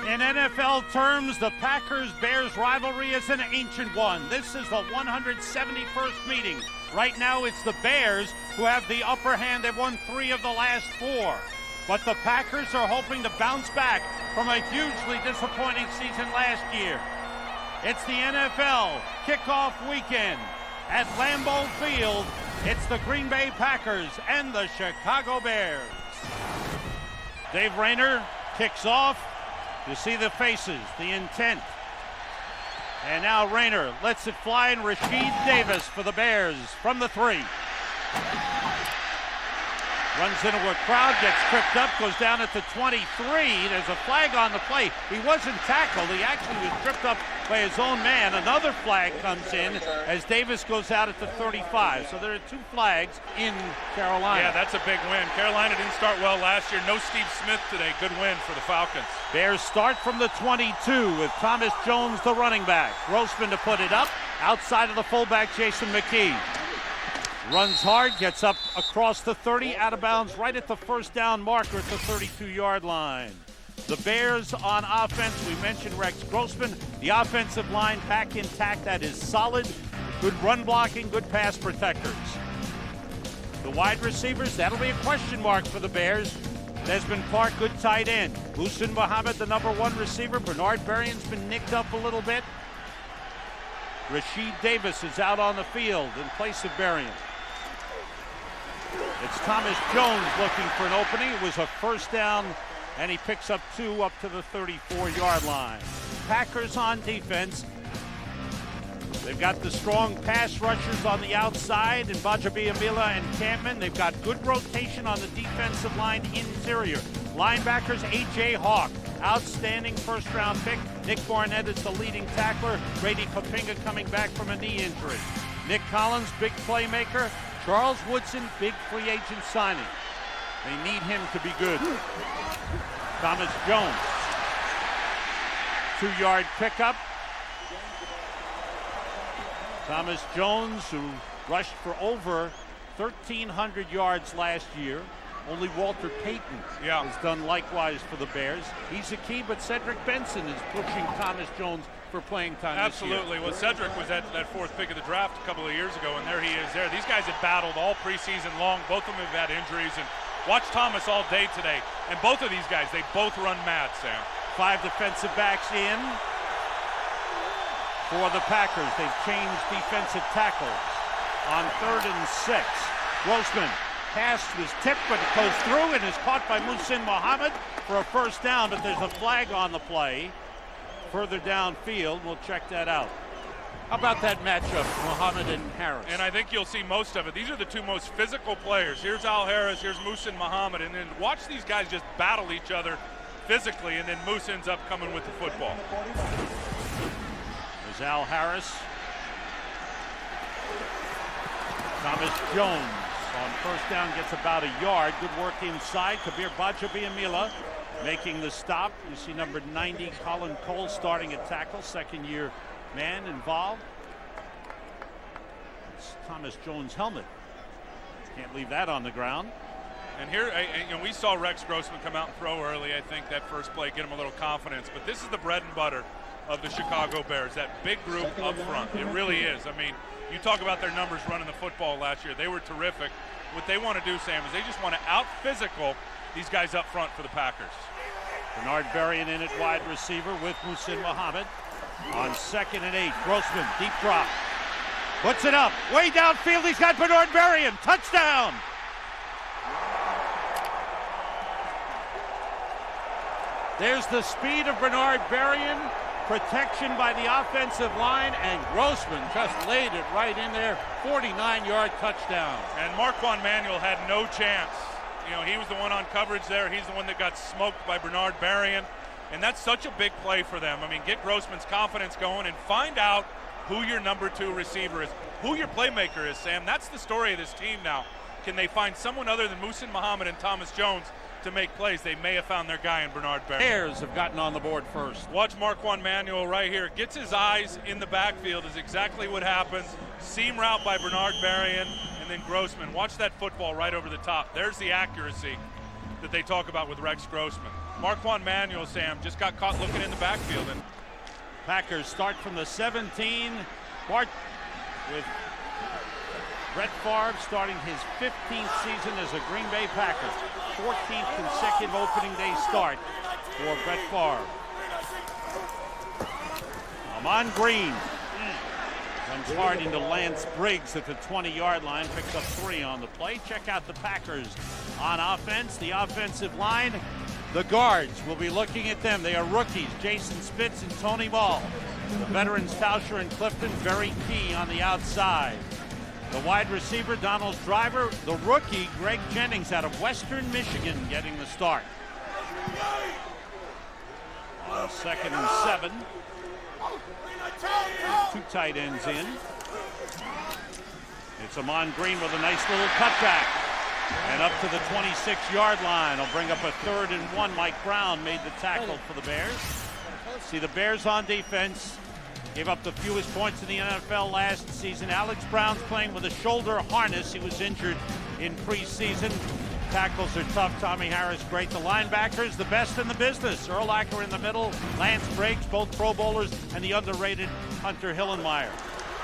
In NFL terms, the Packers-Bears rivalry is an ancient one. This is the 171st meeting. Right now, it's the Bears who have the upper hand. They've won 3 of the last 4. But the Packers are hoping to bounce back from a hugely disappointing season last year. It's the NFL kickoff weekend. At Lambeau Field, it's the Green Bay Packers and the Chicago Bears. Dave Rayner kicks off. You see the faces, the intent. And now Rayner lets it fly, and Rashid Davis for the Bears from the 3. Runs into a crowd, gets tripped up, goes down at the 23. There's a flag on the play. He wasn't tackled. He actually was tripped up by his own man. Another flag comes in as Davis goes out at the 35. So there are 2 flags in Carolina. Yeah, that's a big win. Carolina didn't start well last year. No Steve Smith today. Good win for the Falcons. Bears start from the 22 with Thomas Jones, the running back. Grossman to put it up. Outside of the fullback, Jason McKee. Runs hard, gets up across the 30, out of bounds right at the first down marker at the 32-yard line. The Bears on offense, we mentioned Rex Grossman. The offensive line back intact, that is solid. Good run blocking, good pass protectors. The wide receivers, that'll be a question mark for the Bears. Desmond Clark, good tight end. Muhsin Muhammad, the number 1 receiver. Bernard Berrien's been nicked up a little bit. Rashid Davis is out on the field in place of Berrien. It's Thomas Jones looking for an opening. It was a first down, and he picks up 2 up to the 34-yard line. Packers on defense. They've got the strong pass rushers on the outside, and Bajabiamila and Campman. They've got good rotation on the defensive line interior. Linebackers, A.J. Hawk, outstanding first-round pick. Nick Barnett is the leading tackler. Brady Papinga coming back from a knee injury. Nick Collins, big playmaker. Charles Woodson, big free agent signing. They need him to be good. Thomas Jones, 2-yard pickup. Thomas Jones, who rushed for over 1,300 yards last year. Only Walter Payton has done likewise for the Bears. He's a key, but Cedric Benson is pushing Thomas Jones for playing time Absolutely. Well, Cedric was that 4th pick of the draft a couple of years ago, and there he is there. These guys have battled all preseason long. Both of them have had injuries, and watch Thomas all day today. And both of these guys, they both run mad, Sam. 5 defensive backs in for the Packers. They've changed defensive tackles on 3rd and 6. Grossman. Pass was tipped, but it goes through and is caught by Muhsin Muhammad for a first down, but there's a flag on the play. Further downfield, we'll check that out. How about that matchup, Muhammad and Harris? And I think you'll see most of it. These are the 2 most physical players. Here's Al Harris, here's Muhsin Muhammad, and then watch these guys just battle each other physically, and then Muhsin's up coming with the football. There's Al Harris. Thomas Jones. On first down, gets about a yard. Good work inside. Kabir Bajabiamila making the stop. You see number 90, Colin Cole, starting at tackle. 2nd-year man involved. It's Thomas Jones' helmet. Can't leave that on the ground. And here, we saw Rex Grossman come out and throw early. I think that first play get him a little confidence. But this is the bread and butter of the Chicago Bears, that big group up front. It really is. I mean, you talk about their numbers running the football last year. They were terrific. What they want to do, Sam, is they just want to out-physical these guys up front for the Packers. Bernard Berrien in at wide receiver with Muhsin Muhammad. On 2nd and 8, Grossman, deep drop. Puts it up, way downfield, he's got Bernard Berrien. Touchdown! There's the speed of Bernard Berrien. Protection by the offensive line, and Grossman just laid it right in there. 49-yard touchdown. And Marquand Manuel had no chance. He was the one on coverage there. He's the one that got smoked by Bernard Berrien. And that's such a big play for them. I mean, get Grossman's confidence going and find out who your number 2 receiver is, who your playmaker is, Sam. That's the story of this team now. Can they find someone other than Muhsin Muhammad and Thomas Jones to make plays? They may have found their guy in Bernard Berrien. Bears have gotten on the board first. Watch Marquand Manuel right here. Gets his eyes in the backfield is exactly what happens. Seam route by Bernard Berrien, and then Grossman. Watch that football right over the top. There's the accuracy that they talk about with Rex Grossman. Marquand Manuel, Sam, just got caught looking in the backfield. And Packers start from the 17. Bart with Brett Favre starting his 15th season as a Green Bay Packer. 14th consecutive opening day start for Brett Favre. Amon Green comes hard into Lance Briggs at the 20-yard line, picks up 3 on the play. Check out the Packers on offense. The offensive line, the guards, we'll be looking at them. They are rookies, Jason Spitz and Tony Ball. The veterans, Tauscher and Clifton, very key on the outside. The wide receiver, Donald Driver. The rookie, Greg Jennings out of Western Michigan, getting the start. On 2nd and 7. 2 tight ends in. It's Amon Green with a nice little cutback. And up to the 26-yard line. He'll bring up a 3rd and 1. Mike Brown made the tackle for the Bears. See the Bears on defense. Gave up the fewest points in the NFL last season. Alex Brown's playing with a shoulder harness. He was injured in preseason. Tackles are tough. Tommy Harris great. The linebackers, the best in the business. Urlacher in the middle. Lance Briggs, both Pro Bowlers, and the underrated Hunter Hillenmeyer.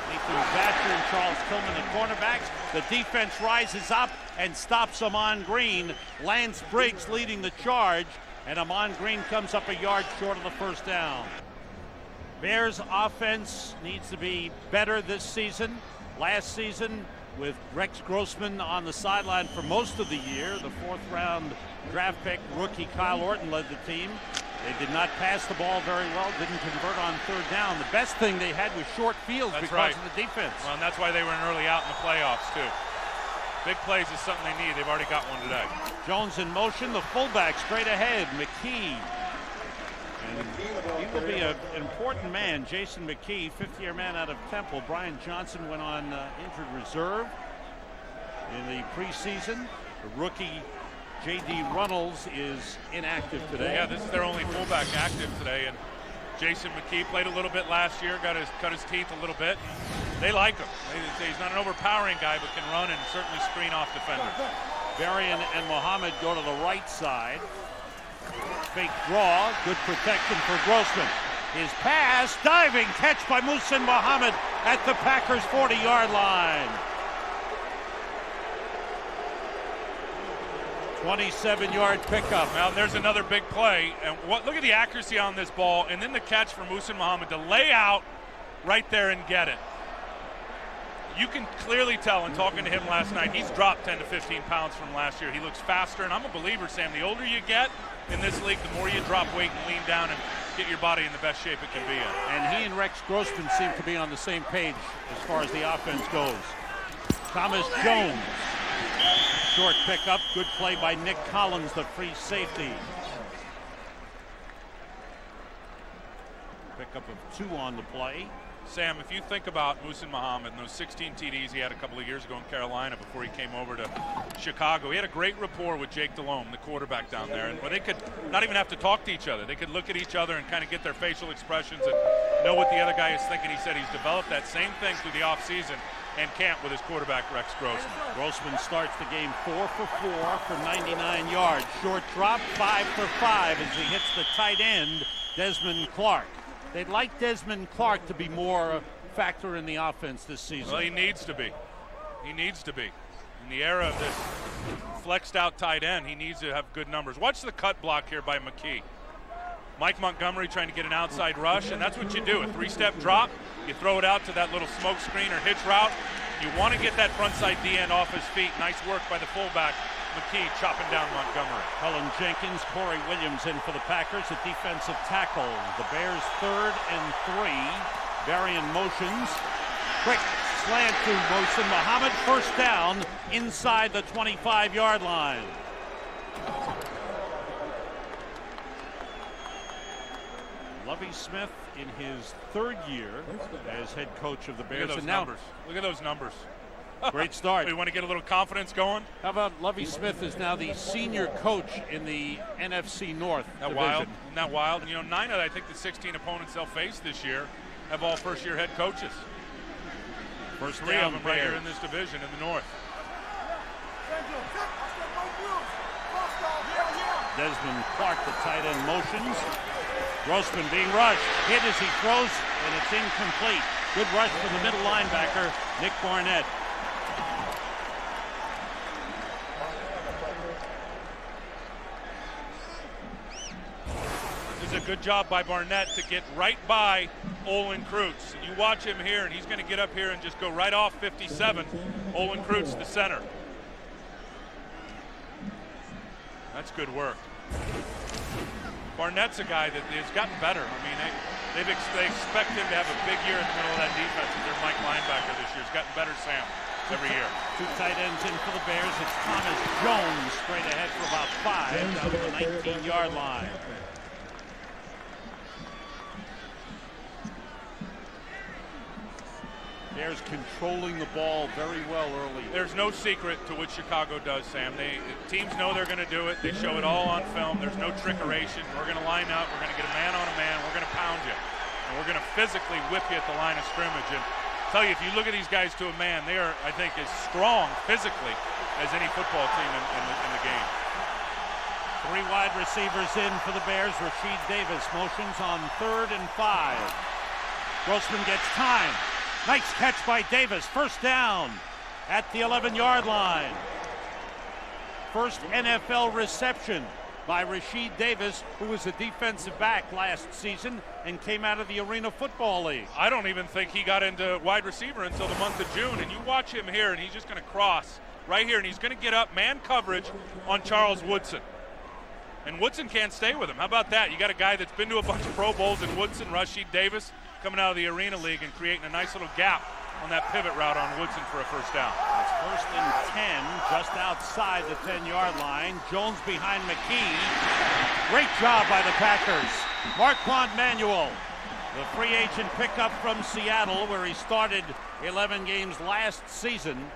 Nathan Thatcher and Charles Tillman, the cornerbacks. The defense rises up and stops Amon Green. Lance Briggs leading the charge, and Amon Green comes up a yard short of the first down. Bears offense needs to be better this season. Last season, with Rex Grossman on the sideline for most of the year, the 4th-round draft pick rookie Kyle Orton led the team. They did not pass the ball very well, didn't convert on 3rd down. The best thing they had was short fields because of the defense. Well, and that's why they were an early out in the playoffs, too. Big plays is something they need. They've already got one today. Jones in motion, the fullback straight ahead, McKee. And he will be an important man. Jason McKee, 5th-year man out of Temple. Brian Johnson went on injured reserve in the preseason. The rookie J.D. Runnels is inactive today. Yeah, this is their only fullback active today. And Jason McKee played a little bit last year, cut his teeth a little bit. They like him. He's not an overpowering guy, but can run and certainly screen off defenders. Varian and Muhammad go to the right side. Fake draw, good protection for Grossman. His pass, diving catch by Muhsin Muhammad at the Packers' 40-yard line. 27-yard pickup. Now there's another big play, and look at the accuracy on this ball, and then the catch for Muhsin Muhammad to lay out right there and get it. You can clearly tell in talking to him last night, he's dropped 10 to 15 pounds from last year. He looks faster, and I'm a believer, Sam, the older you get in this league, the more you drop weight and lean down and get your body in the best shape it can be in. And he and Rex Grossman seem to be on the same page as far as the offense goes. Thomas Jones, short pickup, good play by Nick Collins, the free safety. Pickup of 2 on the play. Sam, if you think about Muhsin Muhammad and those 16 TDs he had a couple of years ago in Carolina before he came over to Chicago, he had a great rapport with Jake Delhomme, the quarterback down there, and where they could not even have to talk to each other. They could look at each other and kind of get their facial expressions and know what the other guy is thinking. He said he's developed that same thing through the offseason and camp with his quarterback, Rex Grossman. Grossman starts the game 4 for 4 for 99 yards. Short drop, 5 for 5 as he hits the tight end, Desmond Clark. They'd like Desmond Clark to be more a factor in the offense this season. Well, he needs to be. He needs to be. In the era of this flexed out tight end, he needs to have good numbers. Watch the cut block here by McKee. Mike Montgomery trying to get an outside rush, and that's what you do. A 3-step drop, you throw it out to that little smoke screen or hitch route. You want to get that front side D end off his feet. Nice work by the fullback. McKee chopping down Montgomery. Cullen Jenkins, Corey Williams in for the Packers at defensive tackle. The Bears 3rd and 3. Varian motions. Quick slant to Muhsin Muhammad. First down inside the 25-yard line. Lovie Smith in his 3rd year as head coach of the Bears. Look at those numbers. Look at those numbers. Great start. We want to get a little confidence going. How about Lovie Smith is now the senior coach in the NFC North division. Wild? Isn't that wild? You know, 9 of, I think, the 16 opponents they'll face this year have all first-year head coaches. First 3 of them right here in this division in the North. Desmond Clark, the tight end, motions. Grossman being rushed, hit as he throws, and it's incomplete. Good rush from the middle linebacker, Nick Barnett. This is a good job by Barnett to get right by Olin Kreutz. You watch him here, and he's going to get up here and just go right off 57. Olin Kreutz, the center. That's good work. Barnett's a guy that has gotten better. I mean, they expect him to have a big year in the middle of that defense. And their Mike linebacker this year has gotten better, Sam, every year. Two tight ends in for the Bears. It's Thomas Jones straight ahead for about 5 down to the 19-yard line. Bears controlling the ball very well early. There's no secret to what Chicago does, Sam. Teams know they're going to do it. They show it all on film. There's no trickeration. We're going to line up. We're going to get a man on a man. We're going to pound you. And we're going to physically whip you at the line of scrimmage. And I'll tell you, if you look at these guys to a man, they are, I think, as strong physically as any football team in the game. 3 wide receivers in for the Bears. Rasheed Davis motions on 3rd and 5. Grossman gets time. Nice catch by Davis. First down at the 11-yard line. First NFL reception by Rasheed Davis, who was a defensive back last season and came out of the Arena Football League. I don't even think he got into wide receiver until the month of June. And you watch him here, and he's just going to cross right here, and he's going to get up man coverage on Charles Woodson. And Woodson can't stay with him. How about that? You got a guy that's been to a bunch of Pro Bowls in Woodson, Rasheed Davis, coming out of the Arena League and creating a nice little gap on that pivot route on Woodson for a first down. It's 1st and 10, just outside the 10-yard line. Jones behind McKee. Great job by the Packers. Marquand Manuel, the free agent pickup from Seattle, where he started 11 games last season,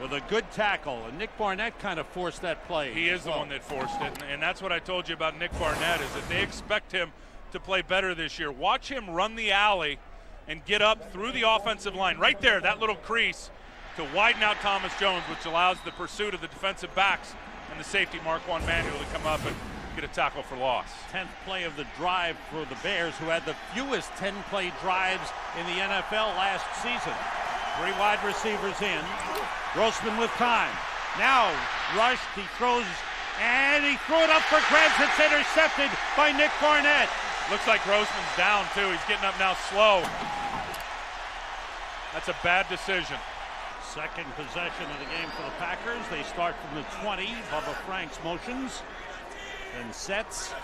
with a good tackle. And Nick Barnett kind of forced that play. He is the one that forced it, and that's what I told you about Nick Barnett, is that they expect him to play better this year. Watch him run the alley and get up through the offensive line. Right there, that little crease to widen out Thomas Jones, which allows the pursuit of the defensive backs and the safety Marquand Manuel to come up and get a tackle for loss. 10th play of the drive for the Bears, who had the fewest 10-play drives in the NFL last season. 3 wide receivers in. Grossman with time. Now rushed, he throws, and he threw it up for grabs. It's intercepted by Nick Barnett. Looks like Grossman's down too. He's getting up now slow. That's a bad decision. Second possession of the game for the Packers. They start from the 20. Bubba Franks motions, then sets,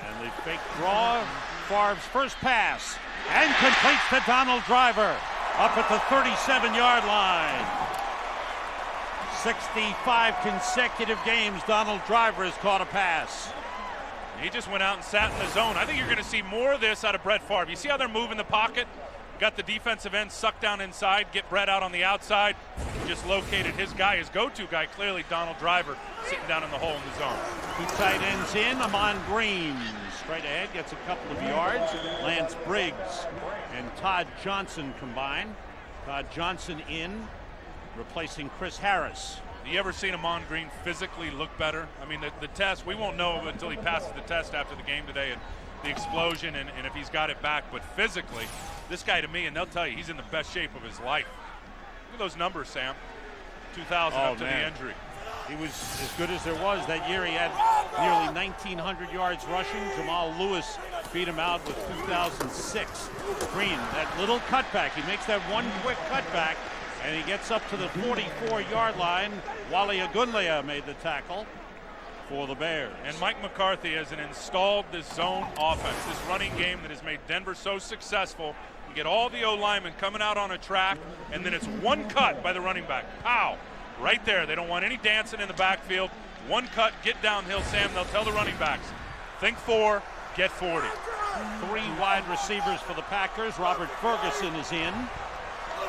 and the fake draw. Favre's first pass, and completes to Donald Driver up at the 37-yard line. 65 consecutive games Donald Driver has caught a pass. He just went out and sat in the zone. I think you're going to see more of this out of Brett Favre. You see how they're moving the pocket? Got the defensive end sucked down inside, get Brett out on the outside. He just located his guy, his go-to guy, clearly Donald Driver, sitting down in the hole in the zone. 2 tight ends in. Amon Green straight ahead, gets a couple of yards. Lance Briggs and Todd Johnson combine. Todd Johnson in, replacing Chris Harris. Have you ever seen Amon Green physically look better? I mean, the test, we won't know until he passes the test after the game today and the explosion and if he's got it back. But physically, this guy to me, and they'll tell you, he's in the best shape of his life. Look at those numbers, Sam. 2,000 up to the injury. He was as good as there was that year. He had nearly 1,900 yards rushing. Jamal Lewis beat him out with 2006. Green, that little cutback. He makes that one quick cutback, and he gets up to the 44-yard line. Wally Agunlea made the tackle for the Bears. And Mike McCarthy has installed this zone offense, this running game that has made Denver so successful. You get all the O-linemen coming out on a track, and then it's one cut by the running back. Pow! Right there. They don't want any dancing in the backfield. One cut, get downhill, Sam. They'll tell the running backs, think 4, get 40. 3 wide receivers for the Packers. Robert Ferguson is in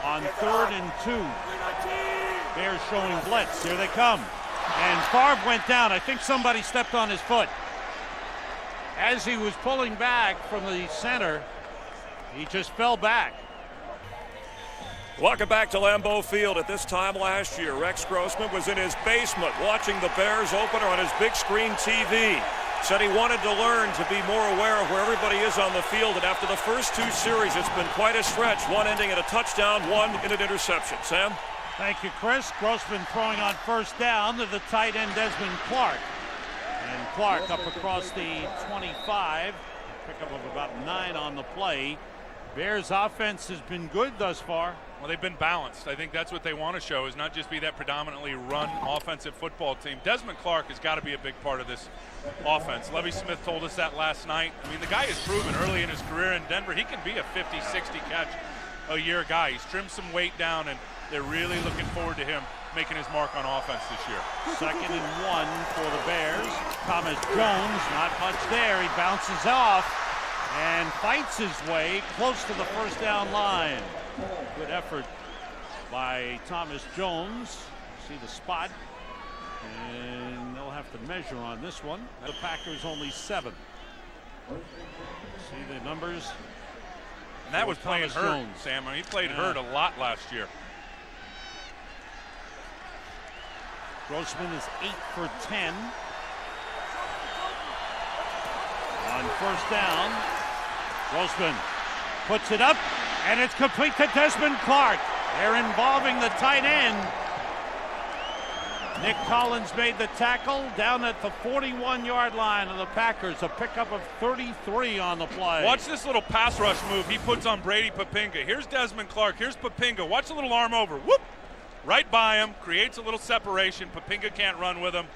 on 3rd and 2. Bears showing blitz. Here they come. And Favre went down. I think somebody stepped on his foot. As he was pulling back from the center, he just fell back. Welcome back to Lambeau Field. At this time last year, Rex Grossman was in his basement watching the Bears opener on his big screen TV. Said he wanted to learn to be more aware of where everybody is on the field, and after the first two series, it's been quite a stretch, one ending in a touchdown, one in an interception. Sam? Thank you, Chris. Grossman throwing on first down to the tight end Desmond Clark. And Clark up across the 25. Pickup of about 9 on the play. Bears offense has been good thus far. Well, they've been balanced. I think that's what they want to show, is not just be that predominantly run offensive football team. Desmond Clark has got to be a big part of this offense. Lovie Smith told us that last night. I mean, the guy has proven early in his career in Denver he can be a 50, 60 catch a year guy. He's trimmed some weight down, and they're really looking forward to him making his mark on offense this year. 2nd and 1 for the Bears. Thomas Jones, not much there. He bounces off and fights his way close to the first down line. Good effort by Thomas Jones. See the spot, and they'll have to measure on this one. The Packers only 7. See the numbers. And that was playing Thomas hurt, Jones. Sam. I mean, he played hurt a lot last year. Grossman is 8 for 10. On first down, Grossman puts it up, and it's complete to Desmond Clark. They're involving the tight end. Nick Collins made the tackle down at the 41-yard line of the Packers. A pickup of 33 on the play. Watch this little pass rush move he puts on Brady Papinga. Here's Desmond Clark. Here's Papinga. Watch the little arm over. Whoop! Right by him. Creates a little separation. Papinga can't run with him.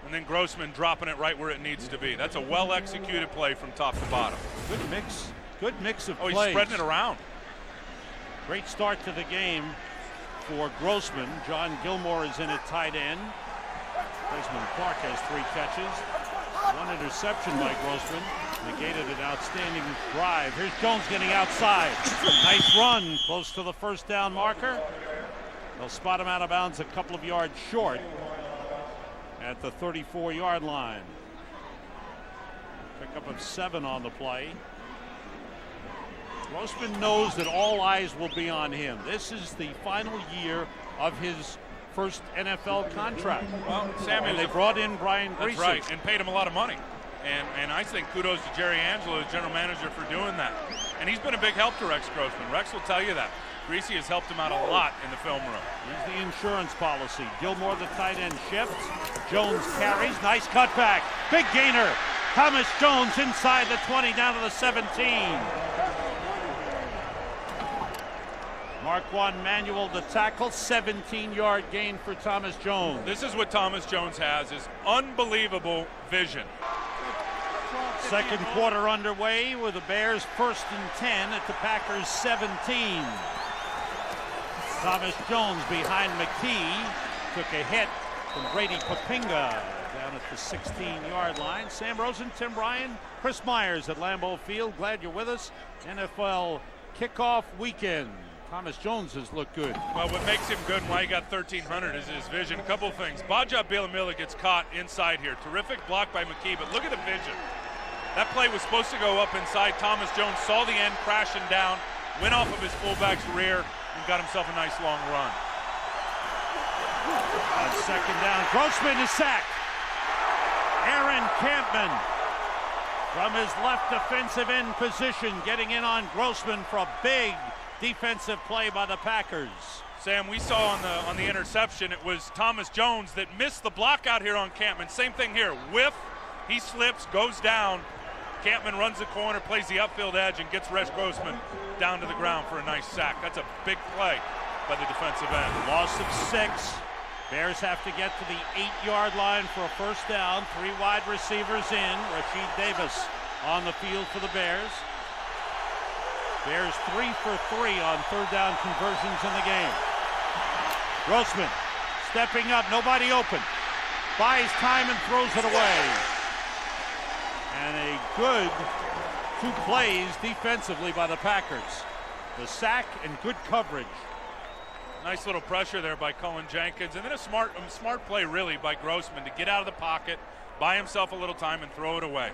And then Grossman dropping it right where it needs to be. That's a well-executed play from top to bottom. Good mix. Good mix of plays. He's spreading it around. Great start to the game for Grossman. John Gilmore is in at tight end. Desmond Clark has 3 catches. 1 interception by Grossman. Negated an outstanding drive. Here's Jones getting outside. Nice run close to the first down marker. They'll spot him out of bounds a couple of yards short at the 34-yard line. Pickup of 7 on the play. Grossman knows that all eyes will be on him. This is the final year of his first NFL contract. Well, Sam, and they brought in Brian Griese. That's right, and paid him a lot of money. And I think kudos to Jerry Angelo, the general manager, for doing that. And he's been a big help to Rex Grossman. Rex will tell you that. Griese has helped him out a lot in the film room. He's the insurance policy. Gilmore, the tight end, shifts. Jones carries. Nice cutback. Big gainer. Thomas Jones inside the 20 down to the 17. Marquand Manuel the tackle. 17-yard gain for Thomas Jones. This is what Thomas Jones has, is unbelievable vision. Second quarter underway with the Bears 1st and 10 at the Packers 17. Thomas Jones behind McKee. Took a hit from Brady Papinga down at the 16-yard line. Sam Rosen, Tim Ryan, Chris Myers at Lambeau Field. Glad you're with us. NFL kickoff weekend. Thomas Jones has looked good. Well, what makes him good and why he got 1,300 is his vision. A couple of things. Baja Bielema gets caught inside here. Terrific block by McKee, but look at the vision. That play was supposed to go up inside. Thomas Jones saw the end crashing down, went off of his fullback's rear, and got himself a nice long run. On second down, Grossman is sacked. Aaron Campman from his left defensive end position getting in on Grossman for a big defensive play by the Packers. Sam, we saw on the interception, it was Thomas Jones that missed the block out here on Campman. Same thing here. Whiff, he slips, goes down. Campman runs the corner, plays the upfield edge, and gets Rex Grossman down to the ground for a nice sack. That's a big play by the defensive end. Loss of 6. Bears have to get to the 8-yard line for a first down. 3 wide receivers in. Rashid Davis on the field for the Bears. Bears 3 for 3 on third down conversions in the game. Grossman stepping up, nobody open. Buys time and throws it away. And a good 2 plays defensively by the Packers. The sack and good coverage. Nice little pressure there by Cullen Jenkins, and then a smart play really by Grossman to get out of the pocket, buy himself a little time and throw it away.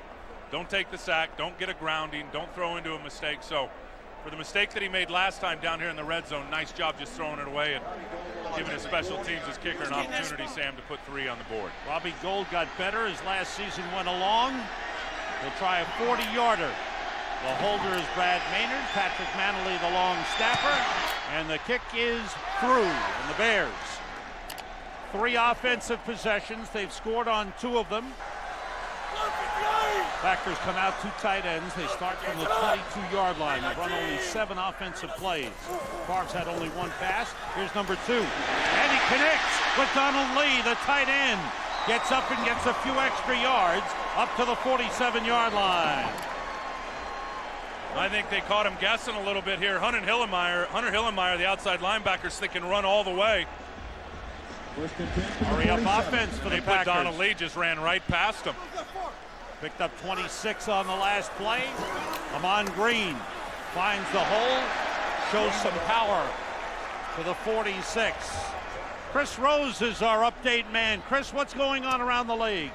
Don't take the sack, don't get a grounding, don't throw into a mistake. So For the mistake that he made last time down here in the red zone, nice job just throwing it away and giving his special teams, his kicker, an opportunity, Sam, to put 3 on the board. Robbie Gould got better as last season went along. He'll try a 40-yarder. The holder is Brad Maynard, Patrick Manley the long snapper, and the kick is through. And the Bears, 3 offensive possessions. They've scored on 2 of them. Packers come out 2 tight ends. They start from the 22-yard line. They've run only 7 offensive plays. Favre's had only 1 pass. Here's number 2. And he connects with Donald Lee, the tight end. Gets up and gets a few extra yards up to the 47-yard line. I think they caught him guessing a little bit here. Hunter Hillenmeyer, the outside linebacker, thinking run all the way. Hurry up offense for the Packers. Donald Lee just ran right past him. Picked up 26 on the last play. Amon Green finds the hole, shows some power to the 46. Chris Rose is our update man. Chris, what's going on around the league?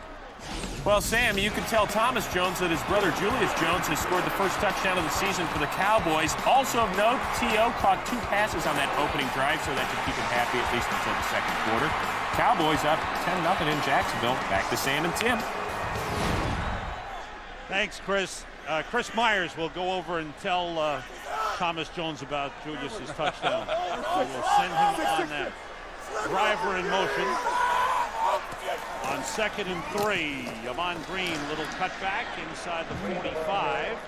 Well, Sam, you can tell Thomas Jones that his brother Julius Jones has scored the first touchdown of the season for the Cowboys. Also of note, T.O. caught 2 passes on that opening drive, so that should keep him happy at least until the second quarter. Cowboys up 10-0 in Jacksonville. Back to Sam and Tim. Thanks, Chris. Chris Myers will go over and tell Thomas Jones about Julius's touchdown. I will send him on that. Driver in motion. On 2nd and 3, Amon Green, little cutback inside the 45.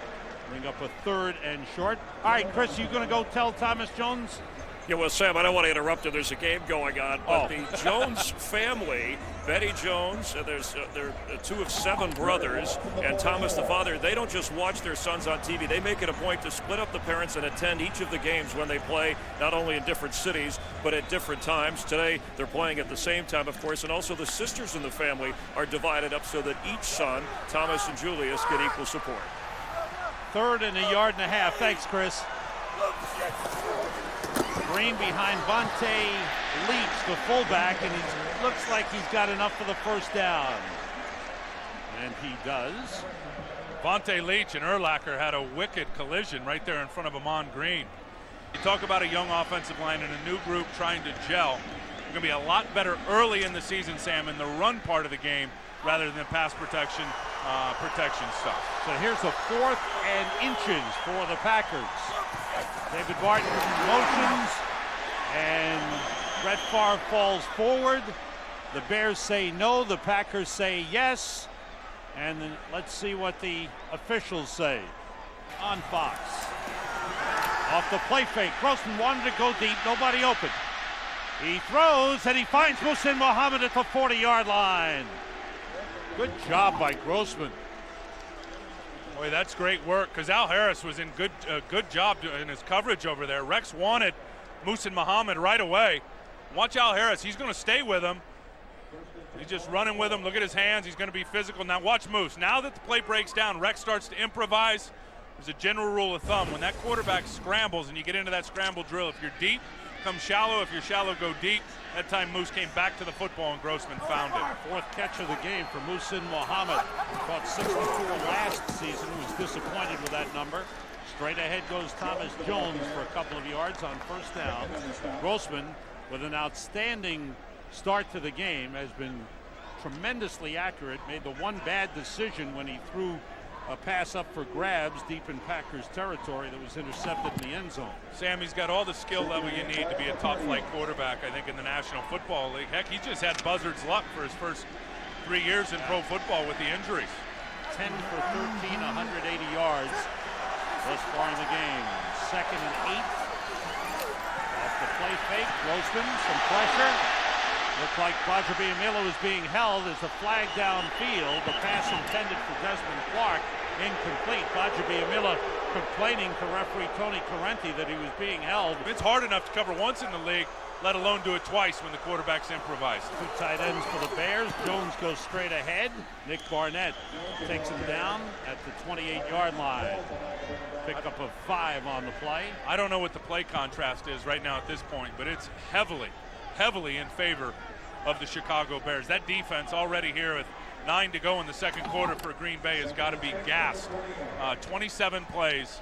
Bring up a 3rd and short. All right, Chris, you going to go tell Thomas Jones? Yeah, well, Sam, I don't want to interrupt you. There's a game going on, but the Jones family, Betty Jones, they're 2 of 7 brothers, and Thomas, the father, they don't just watch their sons on TV. They make it a point to split up the parents and attend each of the games when they play, not only in different cities, but at different times. Today, they're playing at the same time, of course, and also the sisters in the family are divided up so that each son, Thomas and Julius, get equal support. 3rd and 1.5 yards. Thanks, Chris. Green behind Vontae Leach, the fullback, and he looks like he's got enough for the first down. And he does. Vontae Leach and Urlacher had a wicked collision right there in front of Amon Green. You talk about a young offensive line and a new group trying to gel. They're going to be a lot better early in the season, Sam, in the run part of the game rather than pass protection stuff. So here's a 4th and inches for the Packers. David Barton motions, and Brett Favre falls forward. The Bears say no, the Packers say yes, and then let's see what the officials say on Fox. Off the play fake, Grossman wanted to go deep, nobody open. He throws, and he finds Muhsin Muhammad at the 40-yard line. Good job by Grossman. Boy, that's great work, because Al Harris was in good job in his coverage over there. Rex wanted Muhsin Muhammad right away. Watch Al Harris. He's going to stay with him. He's just running with him. Look at his hands. He's going to be physical. Now watch Moose. Now that the play breaks down, Rex starts to improvise. There's a general rule of thumb. When that quarterback scrambles and you get into that scramble drill, if you're deep, come shallow. If you're shallow, go deep. That time Moose came back to the football and Grossman found it. 4th catch of the game for Muhsin Muhammad. Caught 64 last season. Was disappointed with that number. Straight ahead goes Thomas Jones for a couple of yards on 1st down. Grossman, with an outstanding start to the game, has been tremendously accurate. Made the one bad decision when he threw a pass up for grabs deep in Packers territory that was intercepted in the end zone. Sam, he's got all the skill level you need to be a top-flight quarterback, I think, in the National Football League. Heck, he just had buzzard's luck for his first 3 years in pro football with the injuries. 10 for 13, 180 yards thus far in the game. 2nd and 8. Off the play fake, Grossman, some pressure. Looked like Bajabiamila was being held as the flag downfield. The pass intended for Desmond Clark, incomplete. Bajabiamila complaining to referee Tony Correnti that he was being held. It's hard enough to cover once in the league, let alone do it twice when the quarterback's improvised. 2 tight ends for the Bears. Jones goes straight ahead. Nick Barnett takes him down at the 28-yard line. Pickup of 5 on the play. I don't know what the play contrast is right now at this point, but it's heavily in favor of the Chicago Bears. That defense already here with 9 to go in the second quarter for Green Bay has got to be gassed. 27 plays,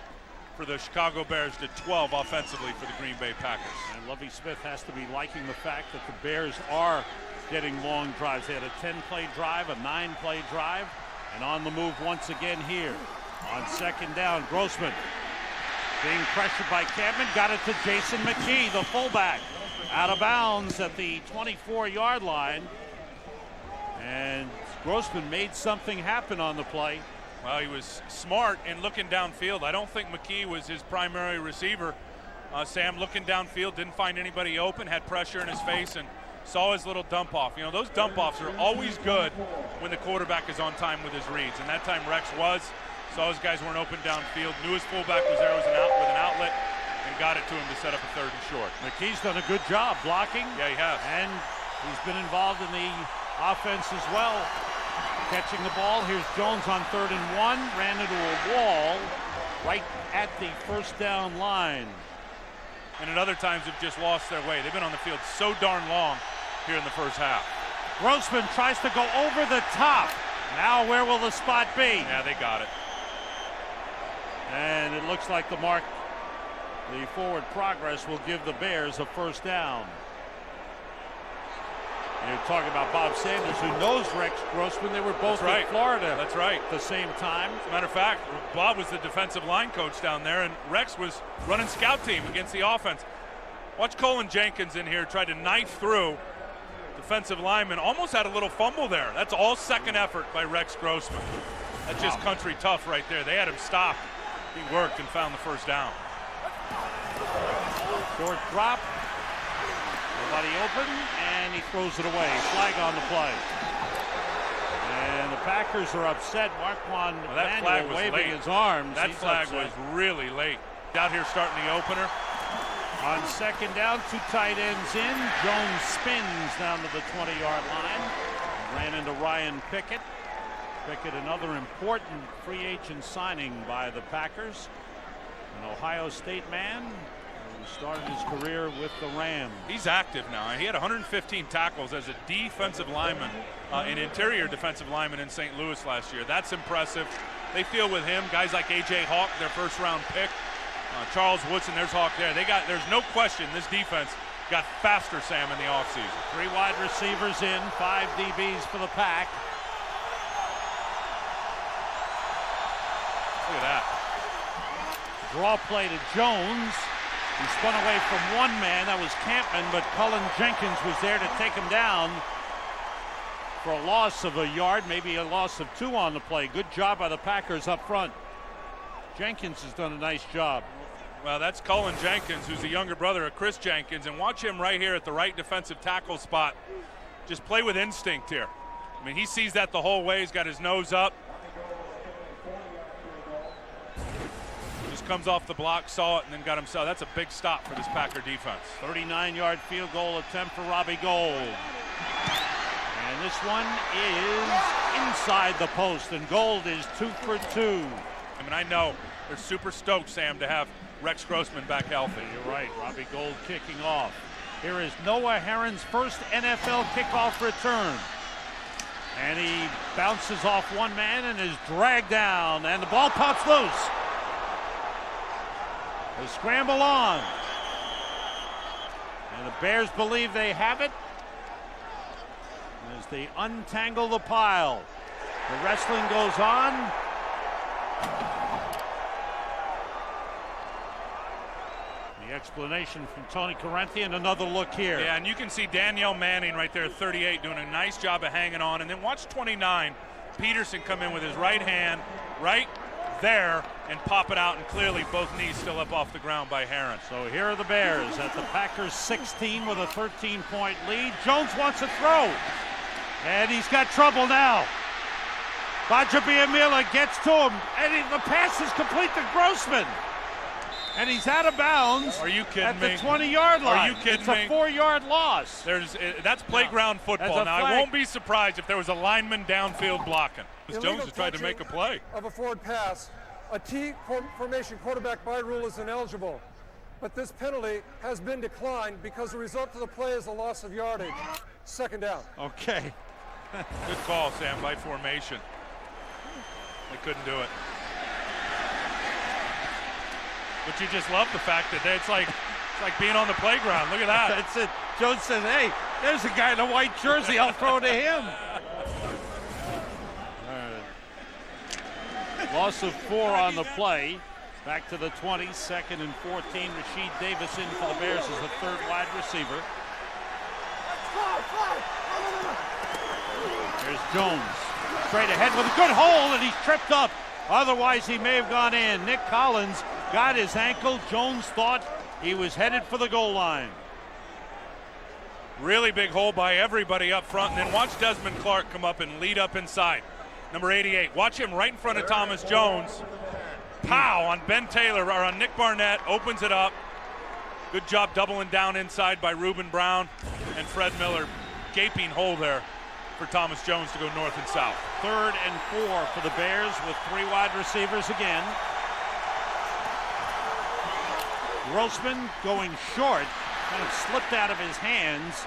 for the Chicago Bears to 12 offensively for the Green Bay Packers. And Lovie Smith has to be liking the fact that the Bears are getting long drives. They had a 10-play drive, a 9-play drive, and on the move once again here. On second down, Grossman being pressured by Campman, got it to Jason McKee, the fullback. Out of bounds at the 24-yard line. And Grossman made something happen on the play. Well, he was smart in looking downfield. I don't think McKee was his primary receiver. Sam looking downfield, didn't find anybody open, had pressure in his face, and saw his little dump off. You know, those dump offs are always good when the quarterback is on time with his reads. And that time Rex was. Saw his guys weren't open downfield. Knew his fullback was there with an outlet, and got it to him to set up a 3rd and short. McKee's done a good job blocking. Yeah, he has. And he's been involved in the offense as well. Catching the ball. Here's Jones on 3rd and 1. Ran into a wall right at the first down line. And at other times have just lost their way. They've been on the field so darn long here in the first half. Grossman tries to go over the top. Now where will the spot be? Yeah, they got it. And it looks like the forward progress will give the Bears a first down. You're talking about Bob Sanders, who knows Rex Grossman. They were both in Florida. That's right. At the same time. As a matter of fact, Bob was the defensive line coach down there, and Rex was running scout team against the offense. Watch Colin Jenkins in here try to knife through defensive lineman. Almost had a little fumble there. That's all second effort by Rex Grossman. That's just country tough right there. They had him stopped. He worked and found the first down. Short drop. Nobody open, and he throws it away. Flag on the play. And the Packers are upset. Marquand Manuel waving his arms. That flag was really late. Out here starting the opener. On second down, 2 tight ends in. Jones spins down to the 20-yard line. Ran into Ryan Pickett. Pickett, another important free agent signing by the Packers. An Ohio State man who started his career with the Rams. He's active now. He had 115 tackles as a defensive lineman, an interior defensive lineman in St. Louis last year. That's impressive. They feel with him, guys like A.J. Hawk, their first-round pick. Charles Woodson, there's Hawk there. There's no question this defense got faster, Sam, in the offseason. 3 wide receivers in, 5 DBs for the Pack. Look at that. Draw play to Jones. He spun away from one man, that was Campman, but Cullen Jenkins was there to take him down for a loss of a yard, maybe a loss of 2 on the play. Good job by the Packers up front. Jenkins has done a nice job. Well, that's Cullen Jenkins, who's the younger brother of Chris Jenkins, and watch him right here at the right defensive tackle spot. Just play with instinct here. I mean, he sees that the whole way. He's got his nose up. Just comes off the block, saw it, and then got himself. That's a big stop for this Packer defense. 39-yard field goal attempt for Robbie Gould. And this one is inside the post, and Gould is 2 for 2. I mean, I know they're super stoked, Sam, to have Rex Grossman back healthy. You're right. Robbie Gould kicking off. Here is Noah Herron's first NFL kickoff return. And he bounces off one man and is dragged down, and the ball pops loose. The scramble on. And the Bears believe they have it as they untangle the pile. The wrestling goes on. The explanation from Tony Corinthian. Another look here. Yeah, and you can see Danielle Manning right there, 38, doing a nice job of hanging on. And then watch 29, Peterson come in with his right hand right there and pop it out, and clearly both knees still up off the ground by Herron. So here are the Bears at the Packers 16 with a 13-point lead. Jones wants to throw, and he's got trouble now. Bajabiamila gets to him, and the pass is complete to Grossman. And he's out of bounds. Are you kidding at me? the 20-yard line. Are you kidding me? It's a 4-yard loss. That's playground football. Now, I won't be surprised if there was a lineman downfield blocking. Jones has tried to make a play. Of a forward pass. A T formation quarterback by rule is ineligible. But this penalty has been declined because the result of the play is a loss of yardage. Second down. Okay. Good call, Sam, by formation. They couldn't do it. But you just love the fact that it's like being on the playground. Look at that. That's it. Jones says, hey, there's a guy in a white jersey. I'll throw to him. Loss of 4 on the play. Back to the 20, 2nd and 14. Rashid Davis in for the Bears as the 3rd wide receiver. There's Jones. Straight ahead with a good hold, and he's tripped up. Otherwise, he may have gone in. Nick Collins got his ankle. Jones thought he was headed for the goal line. Really big hole by everybody up front. And then watch Desmond Clark come up and lead up inside. Number 88. Watch him right in front of Thomas Jones. Pow on Ben Taylor, or on Nick Barnett. Opens it up. Good job doubling down inside by Reuben Brown and Fred Miller. Gaping hole there for Thomas Jones to go north and south. 3rd and 4 for the Bears with 3 wide receivers again. Grossman going short, kind of slipped out of his hands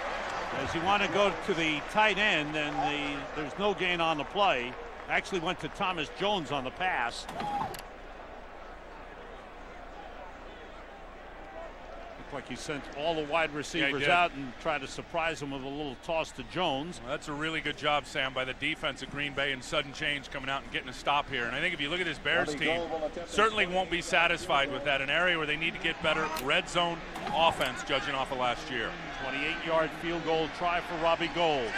as he wanted to go to the tight end, and there's no gain on the play. Actually went to Thomas Jones on the pass. Looked like he sent all the wide receivers out and tried to surprise him with a little toss to Jones. Well, that's a really good job, Sam, by the defense of Green Bay, and sudden change coming out and getting a stop here. And I think if you look at this Bears team, certainly won't be satisfied with that. An area where they need to get better red zone offense, judging off of last year. 28-yard field goal try for Robbie Gould.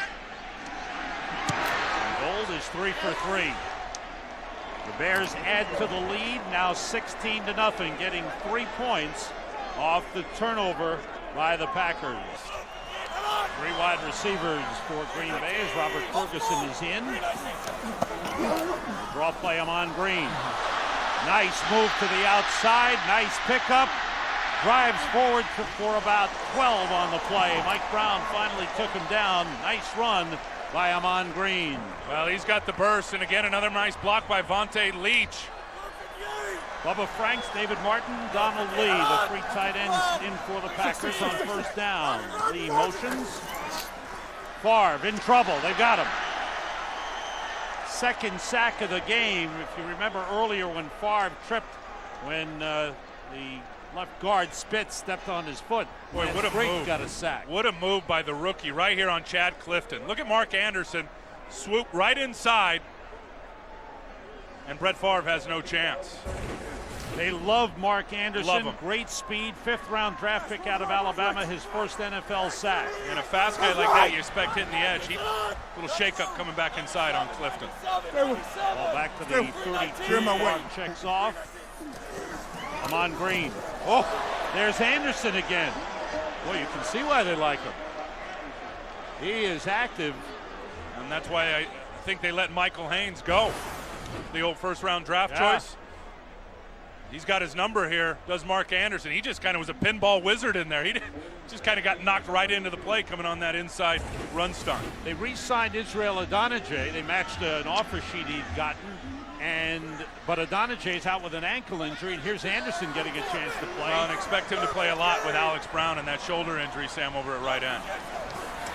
Gould is 3 for 3. The Bears add to the lead, now 16-0, getting 3 points off the turnover by the Packers. 3 wide receivers for Green Bay as Robert Ferguson is in. Draw play Amon Green. Nice move to the outside, nice pickup. Drives forward for about 12 on the play. Mike Brown finally took him down. Nice run by Amon Green. Well, he's got the burst, and again another nice block by Vontae Leach. Bubba Franks, David Martin, Donald Lee, the 3 tight ends in for the Packers on 1st down. Lee motions. Favre in trouble. They got him. 2nd sack of the game. If you remember earlier when Favre tripped when the left guard Spitz stepped on his foot. Boy, what a move. Got a sack. What a move by the rookie right here on Chad Clifton. Look at Mark Anderson swoop right inside, and Brett Favre has no chance. They love Mark Anderson. Love him. Great speed, 5th round draft pick out of Alabama, his first NFL sack. And a fast guy like that, you expect hitting the edge. Little shake-up coming back inside on Clifton. Ball back to the 32. Mark checks off. Amon Green. Oh, there's Anderson again. Boy, you can see why they like him. He is active. And that's why I think they let Michael Haynes go. The old 1st round draft choice. He's got his number here, does Mark Anderson. He just kind of was a pinball wizard in there. He just kind of got knocked right into the play coming on that inside run stunt. They re-signed Israel Adonijay. They matched an offer sheet he'd gotten, but Adonijay's out with an ankle injury, and here's Anderson getting a chance to play. Well, and expect him to play a lot with Alex Brown and that shoulder injury, Sam, over at right end.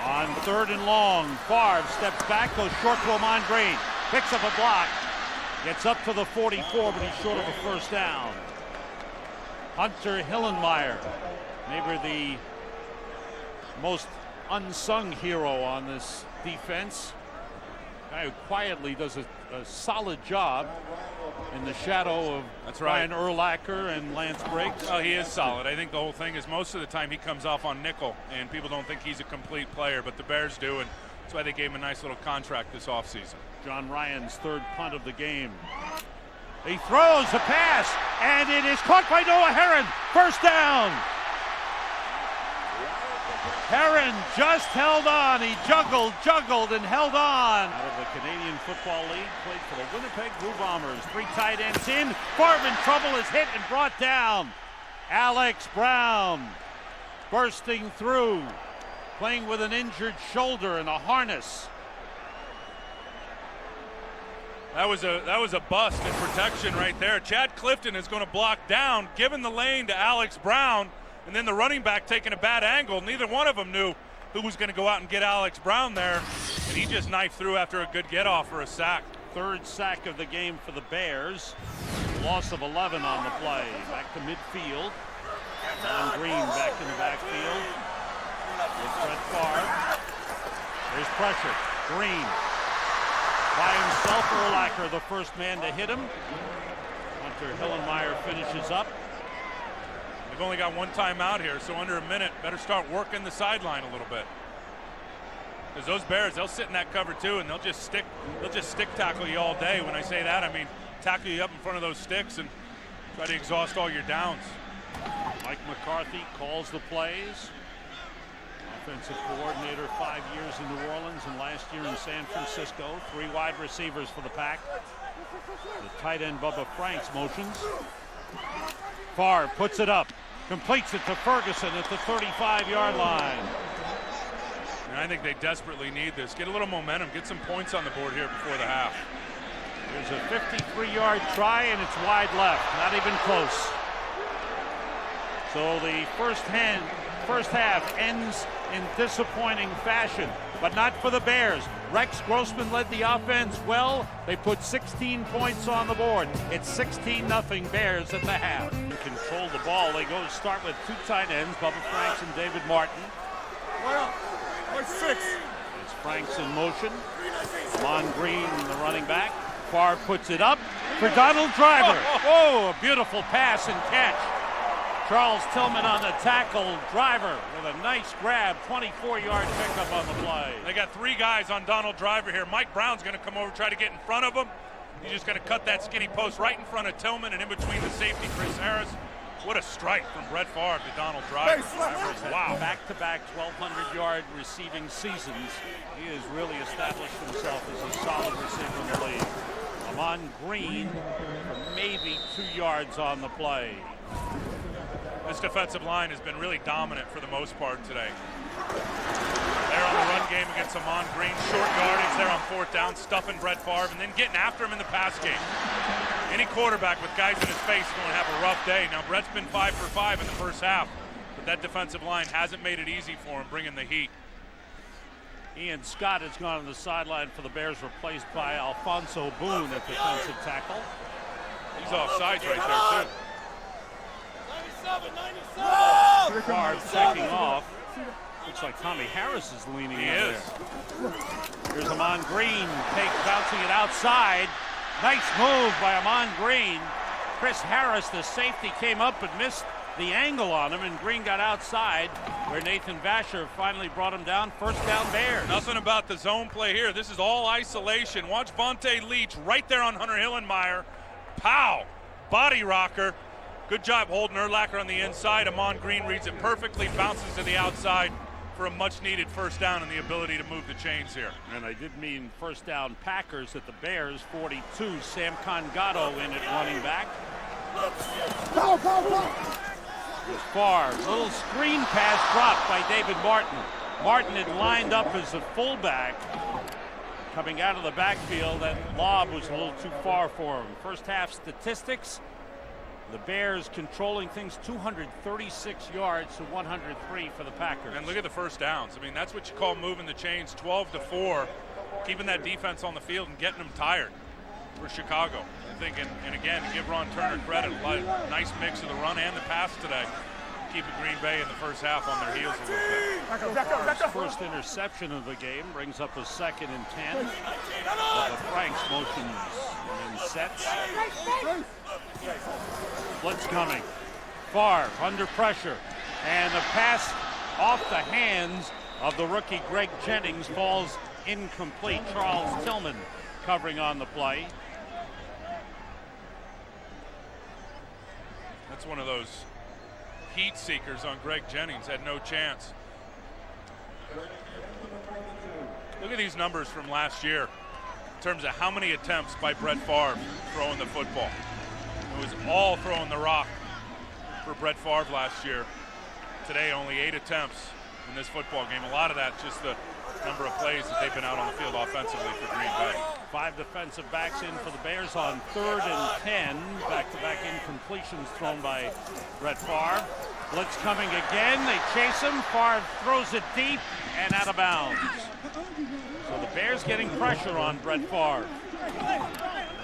On 3rd and long, Favre steps back, goes short to Amon Green, picks up a block. Gets up to the 44, but he's short of a 1st down. Hunter Hillenmeyer, maybe the most unsung hero on this defense. Guy who quietly does a solid job in the shadow of Brian Urlacher and Lance Briggs. Well, he is solid. I think the whole thing is most of the time he comes off on nickel, and people don't think he's a complete player, but the Bears do, and that's why they gave him a nice little contract this offseason. John Ryan's 3rd punt of the game. He throws a pass, and it is caught by Noah Herron. 1st down. Herron just held on. He juggled, and held on. Out of the Canadian Football League, played for the Winnipeg Blue Bombers. 3 tight ends in. Favre in trouble, is hit and brought down. Alex Brown bursting through, playing with an injured shoulder and a harness. That was a bust in protection right there. Chad Clifton is going to block down, giving the lane to Alex Brown, and then the running back taking a bad angle. Neither one of them knew who was going to go out and get Alex Brown there, and he just knifed through after a good get-off for a sack. 3rd sack of the game for the Bears. loss of 11 on the play. Back to midfield. Don Green back in the backfield with Brett Favre. There's pressure. Green by himself. Urlacher, the first man to hit him. Hunter Hillenmeyer finishes up. They've only got one timeout here, so under a minute, better start working the sideline a little bit. Because those Bears, they'll sit in that cover too, and they'll just stick tackle you all day. When I say that, I mean tackle you up in front of those sticks and try to exhaust all your downs. Mike McCarthy calls the plays. Offensive coordinator, 5 years in New Orleans and last year in San Francisco. 3 wide receivers for the Pack. The tight end Bubba Franks motions. Favre puts it up, completes it to Ferguson at the 35-yard line. And I think they desperately need this. Get a little momentum, get some points on the board here before the half. There's a 53-yard try, and it's wide left, not even close. So the first half ends in disappointing fashion, but not for the Bears. Rex Grossman led the offense well. They put 16 points on the board. It's 16-0 Bears at the half. To control the ball, they go to start with 2 tight ends, Bubba Franks and David Martin. It's Franks in motion. Mon Green, the running back. Favre puts it up for Donald Driver. Oh, a beautiful pass and catch. Charles Tillman on the tackle. Driver with a nice grab, 24-yard pickup on the play. They got 3 guys on Donald Driver here. Mike Brown's going to come over, try to get in front of him. He's just going to cut that skinny post right in front of Tillman and in between the safety, Chris Harris. What a strike from Brett Favre to Donald Driver. Wow. Back-to-back 1,200-yard receiving seasons. He has really established himself as a solid receiver in the league. Amon Green for maybe 2 yards on the play. This defensive line has been really dominant for the most part today. They're on the run game against Amon Green. Short yardage there on 4th down, stuffing Brett Favre, and then getting after him in the pass game. Any quarterback with guys in his face is going to have a rough day. Now, Brett's been 5 for 5 in the first half, but that defensive line hasn't made it easy for him, bringing the heat. Ian Scott has gone on the sideline for the Bears, replaced by Alfonso Boone at defensive tackle. He's offsides right there, too. Favre taking off. Looks like Tommy Harris is leaning in there. Here's Amon Green, bouncing it outside. Nice move by Amon Green. Chris Harris, the safety, came up but missed the angle on him, and Green got outside where Nathan Vasher finally brought him down. First down Bears. Nothing about the zone play here. This is all isolation. Watch Vontae Leach right there on Hunter Hillenmeyer. Pow! Body rocker. Good job holding Urlacher on the inside. Amon Green reads it perfectly, bounces to the outside for a much-needed first down and the ability to move the chains here. And I did mean first down Packers at the Bears, 42. Sam Congatto in at running back. Favre, little screen pass dropped by David Martin. Martin had lined up as a fullback. Coming out of the backfield, that lob was a little too far for him. First half statistics. The Bears controlling things, 236 yards to 103 for the Packers. And look at the first downs. I mean, that's what you call moving the chains, 12-4, keeping that defense on the field and getting them tired for Chicago. I think, and again, to give Ron Turner credit, a nice mix of the run and the pass today. Keeping Green Bay in the first half on their heels a little bit. First interception of the game brings up a 2nd and 10. The Franks motions and sets. Blitz coming. Favre under pressure. And the pass off the hands of the rookie Greg Jennings falls incomplete. Charles Tillman covering on the play. That's one of those heat seekers on Greg Jennings. Had no chance. Look at these numbers from last year in terms of how many attempts by Brett Favre throwing the football. It was all throwing the rock for Brett Favre last year. Today, only 8 attempts in this football game. A lot of that just the number of plays that they've been out on the field offensively for Green Bay. 5 defensive backs in for the Bears on 3rd and 10. Back-to-back incompletions thrown by Brett Favre. Blitz coming again. They chase him. Favre throws it deep and out of bounds. So the Bears getting pressure on Brett Favre.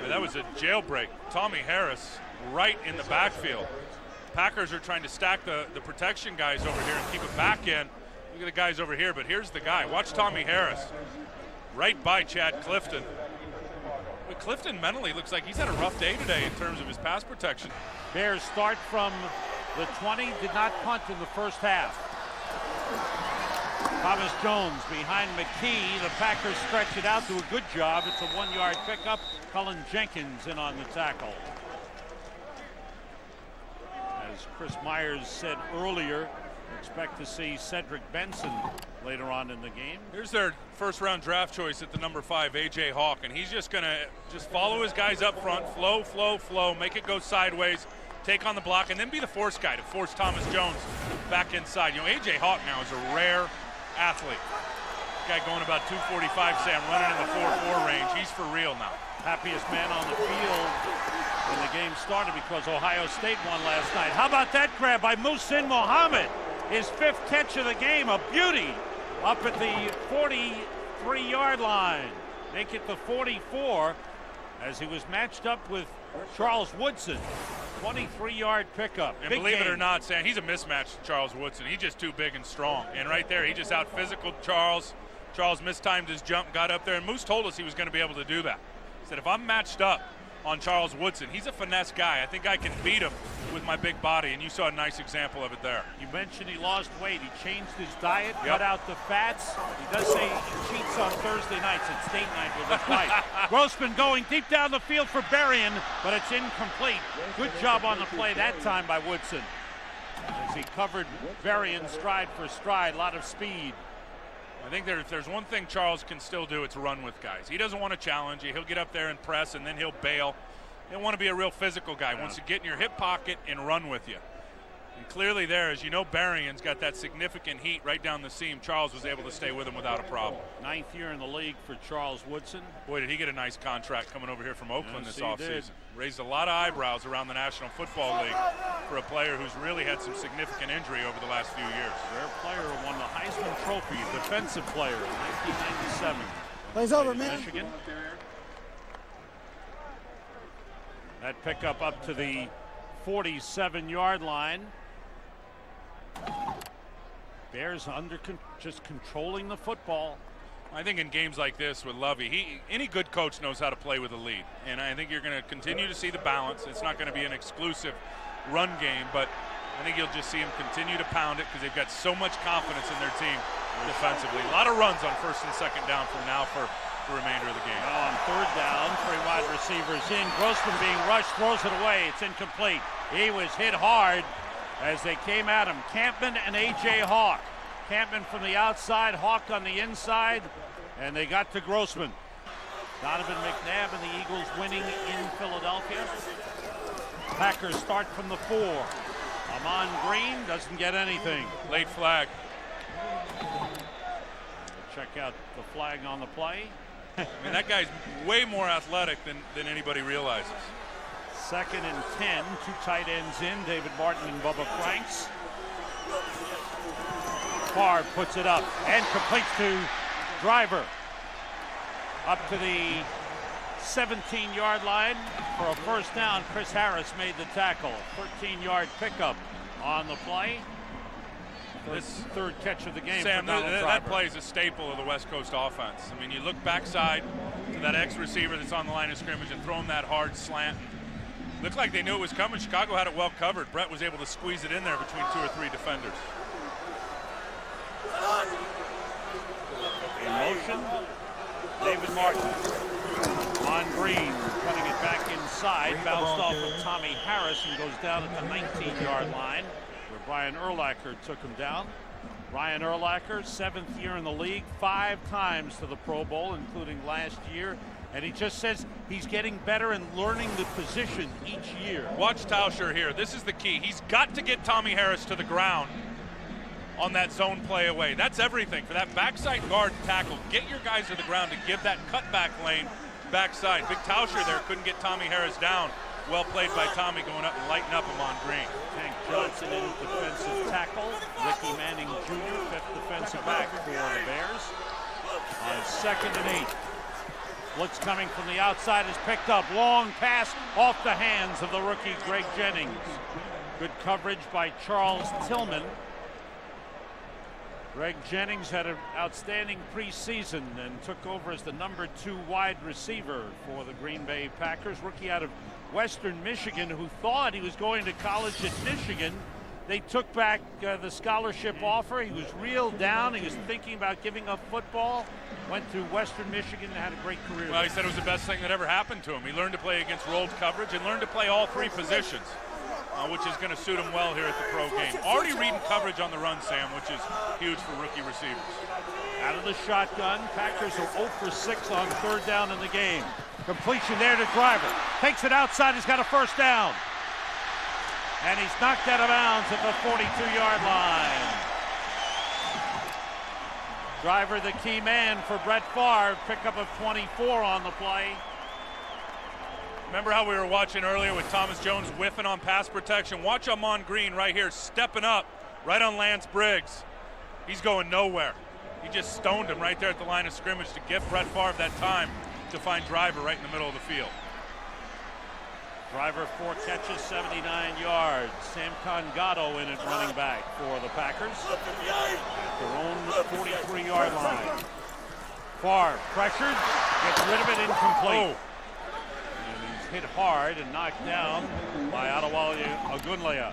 That was a jailbreak. Tommy Harris right in the backfield. Packers are trying to stack the protection guys over here and keep it back in. Look at the guys over here, but here's the guy. Watch Tommy Harris. Right by Chad Clifton. But Clifton mentally looks like he's had a rough day today in terms of his pass protection. Bears start from the 20, did not punt in the first half. Thomas Jones behind McKee. The Packers stretch it out, do a good job. It's a 1-yard pickup. Cullen Jenkins in on the tackle. As Chris Myers said earlier, expect to see Cedric Benson later on in the game. Here's their first-round draft choice at the number 5, A.J. Hawk, and he's just going to follow his guys up front, flow, flow, flow, make it go sideways, take on the block, and then be the force guy to force Thomas Jones back inside. You know, A.J. Hawk now is a rare athlete. Guy going about 245, Sam, running in the 4.4 range. He's for real now. Happiest man on the field when the game started because Ohio State won last night. How about that grab by Muhsin Muhammad? His 5th catch of the game, a beauty, up at the 43-yard line. Make it the 44 as he was matched up with Charles Woodson. 23-yard pickup. And Big believe game. it or not, Sam, he's a mismatch to Charles Woodson. He's just too big and strong. And right there, he just out-physical Charles. Charles mistimed his jump, got up there, and Moose told us he was going to be able to do that. He said, if I'm matched up on Charles Woodson, he's a finesse guy. I think I can beat him with my big body, and you saw a nice example of it there. You mentioned he lost weight. He changed his diet, cut out the fats. He does say he cheats on Thursday nights at state night with his wife. Grossman going deep down the field for Berrien, but it's incomplete. Good job on the play that time by Woodson, as he covered Berrien stride for stride. A lot of speed. I think if there's one thing Charles can still do, it's run with guys. He doesn't want to challenge you. He'll get up there and press, and then he'll bail. He'll want to be a real physical guy. Wants to get in your hip pocket and run with you. And clearly there, as you know, Berrien's got that significant heat right down the seam. Charles was able to stay with him without a problem. 9th year in the league for Charles Woodson. Boy, did he get a nice contract coming over here from Oakland Yes, this he offseason. did. Raised a lot of eyebrows around the National Football League for a player who's really had some significant injury over the last few years. Rare player who won the Heisman Trophy, defensive player in 1997. Plays over, man. Michigan. That pickup up to the 47-yard line. Bears just controlling the football. I think in games like this with Lovey, any good coach knows how to play with a lead. And I think you're going to continue to see the balance. It's not going to be an exclusive run game, but I think you'll just see them continue to pound it because they've got so much confidence in their team defensively. A lot of runs on 1st and 2nd down from now for the remainder of the game. On 3rd down, 3 wide receivers in. Grossman being rushed, throws it away. It's incomplete. He was hit hard as they came at him. Campman and A.J. Hawk. Campman from the outside, Hawk on the inside, and they got to Grossman. Donovan McNabb and the Eagles winning in Philadelphia. Packers start from the 4. Amon Green doesn't get anything. Late flag. Check out the flag on the play. I mean, that guy's way more athletic than anybody realizes. 2nd and 10, 2 tight ends in, David Martin and Bubba Franks. Favre puts it up and completes to Driver. Up to the 17-yard line for a 1st down. Chris Harris made the tackle. 13-yard pickup on the play. This 3rd catch of the game. Sam, for Donald that Driver. play is a staple of the West Coast offense. I mean, you look backside to that ex-receiver that's on the line of scrimmage and throw him that hard slant. Looked like they knew it was coming. Chicago had it well covered. Brett was able to squeeze it in there between 2 or 3 defenders. In motion, David Martin. On Green, cutting it back inside, bounced off of Tommy Harris and goes down at the 19-yard line, where Brian Urlacher took him down. Ryan Urlacher, 7th year in the league, 5 times to the Pro Bowl, including last year. And he just says he's getting better and learning the position each year. Watch Tauscher here. This is the key. He's got to get Tommy Harris to the ground on that zone play away. That's everything for that backside guard tackle. Get your guys to the ground to give that cutback lane backside. Big Tauscher there couldn't get Tommy Harris down. Well played by Tommy going up and lighting up him on Green. Hank Johnson in defensive tackle. Ricky Manning Jr., 5th defensive back for the Bears. On 2nd and 8. Blitz coming from the outside is picked up. Long pass off the hands of the rookie Greg Jennings. Good coverage by Charles Tillman. Greg Jennings had an outstanding preseason and took over as the number 2 wide receiver for the Green Bay Packers. Rookie out of Western Michigan who thought he was going to college at Michigan. They took back the scholarship offer. He was reeled down. He was thinking about giving up football. Went to Western Michigan and had a great career. Well, he said it was the best thing that ever happened to him. He learned to play against rolled coverage and learned to play all 3 positions, which is going to suit him well here at the pro game. Already reading coverage on the run, Sam, which is huge for rookie receivers. Out of the shotgun, Packers are 0 for 6 on 3rd down in the game. Completion there to Driver. Takes it outside. He's got a first down. And he's knocked out of bounds at the 42-yard line. Driver, the key man for Brett Favre. Pickup of 24 on the play. Remember how we were watching earlier with Thomas Jones whiffing on pass protection? Watch Ahman Green right here, stepping up right on Lance Briggs. He's going nowhere. He just stoned him right there at the line of scrimmage to give Brett Favre that time to find Driver right in the middle of the field. Driver 4 catches, 79 yards. Sam Congato in at running back for the Packers. Their own 43-yard line. Favre pressured, gets rid of it, incomplete. And he's hit hard and knocked down by Adewale Ogunleye.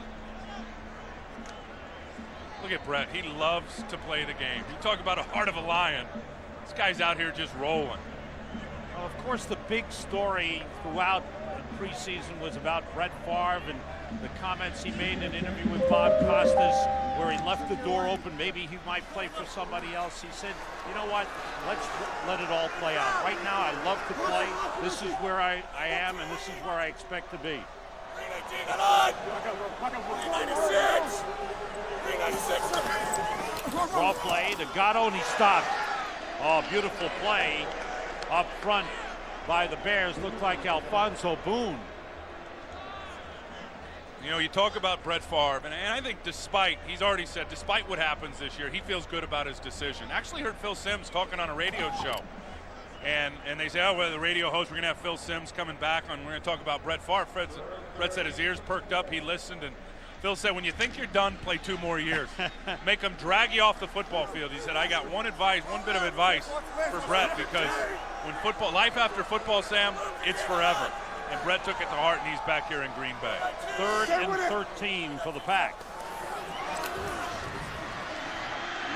Look at Brett. He loves to play the game. You talk about a heart of a lion. This guy's out here just rolling. Well, of course, the big story throughout preseason was about Brett Favre and the comments he made in an interview with Bob Costas where he left the door open. Maybe he might play for somebody else. He said, you know what, let's let it all play out. Right now, I love to play. This is where I am, and this is where I expect to be. Draw play to Gatto, and he stopped. Oh, beautiful play up front by the Bears. Looked like Alfonso Boone. You know, you talk about Brett Favre, and I think he's already said, despite what happens this year, he feels good about his decision. Actually heard Phil Simms talking on a radio show. And they say, oh, well, the radio host, we're going to have Phil Simms coming back on. We're going to talk about Brett Favre. Brett said his ears perked up. He listened, and Phil said, when you think you're done, play 2 more years. Make them drag you off the football field. He said, I got one bit of advice for Brett, because when life after football, Sam, it's forever. And Brett took it to heart, and he's back here in Green Bay. 3rd and 13 for the Pack.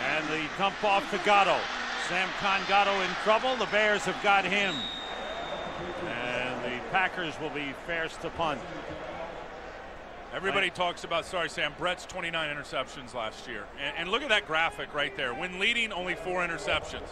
And the dump off to Gatto. Sam Congato in trouble. The Bears have got him. And the Packers will be first to punt. Everybody talks about, Brett's 29 interceptions last year. And look at that graphic right there. When leading, only 4 interceptions.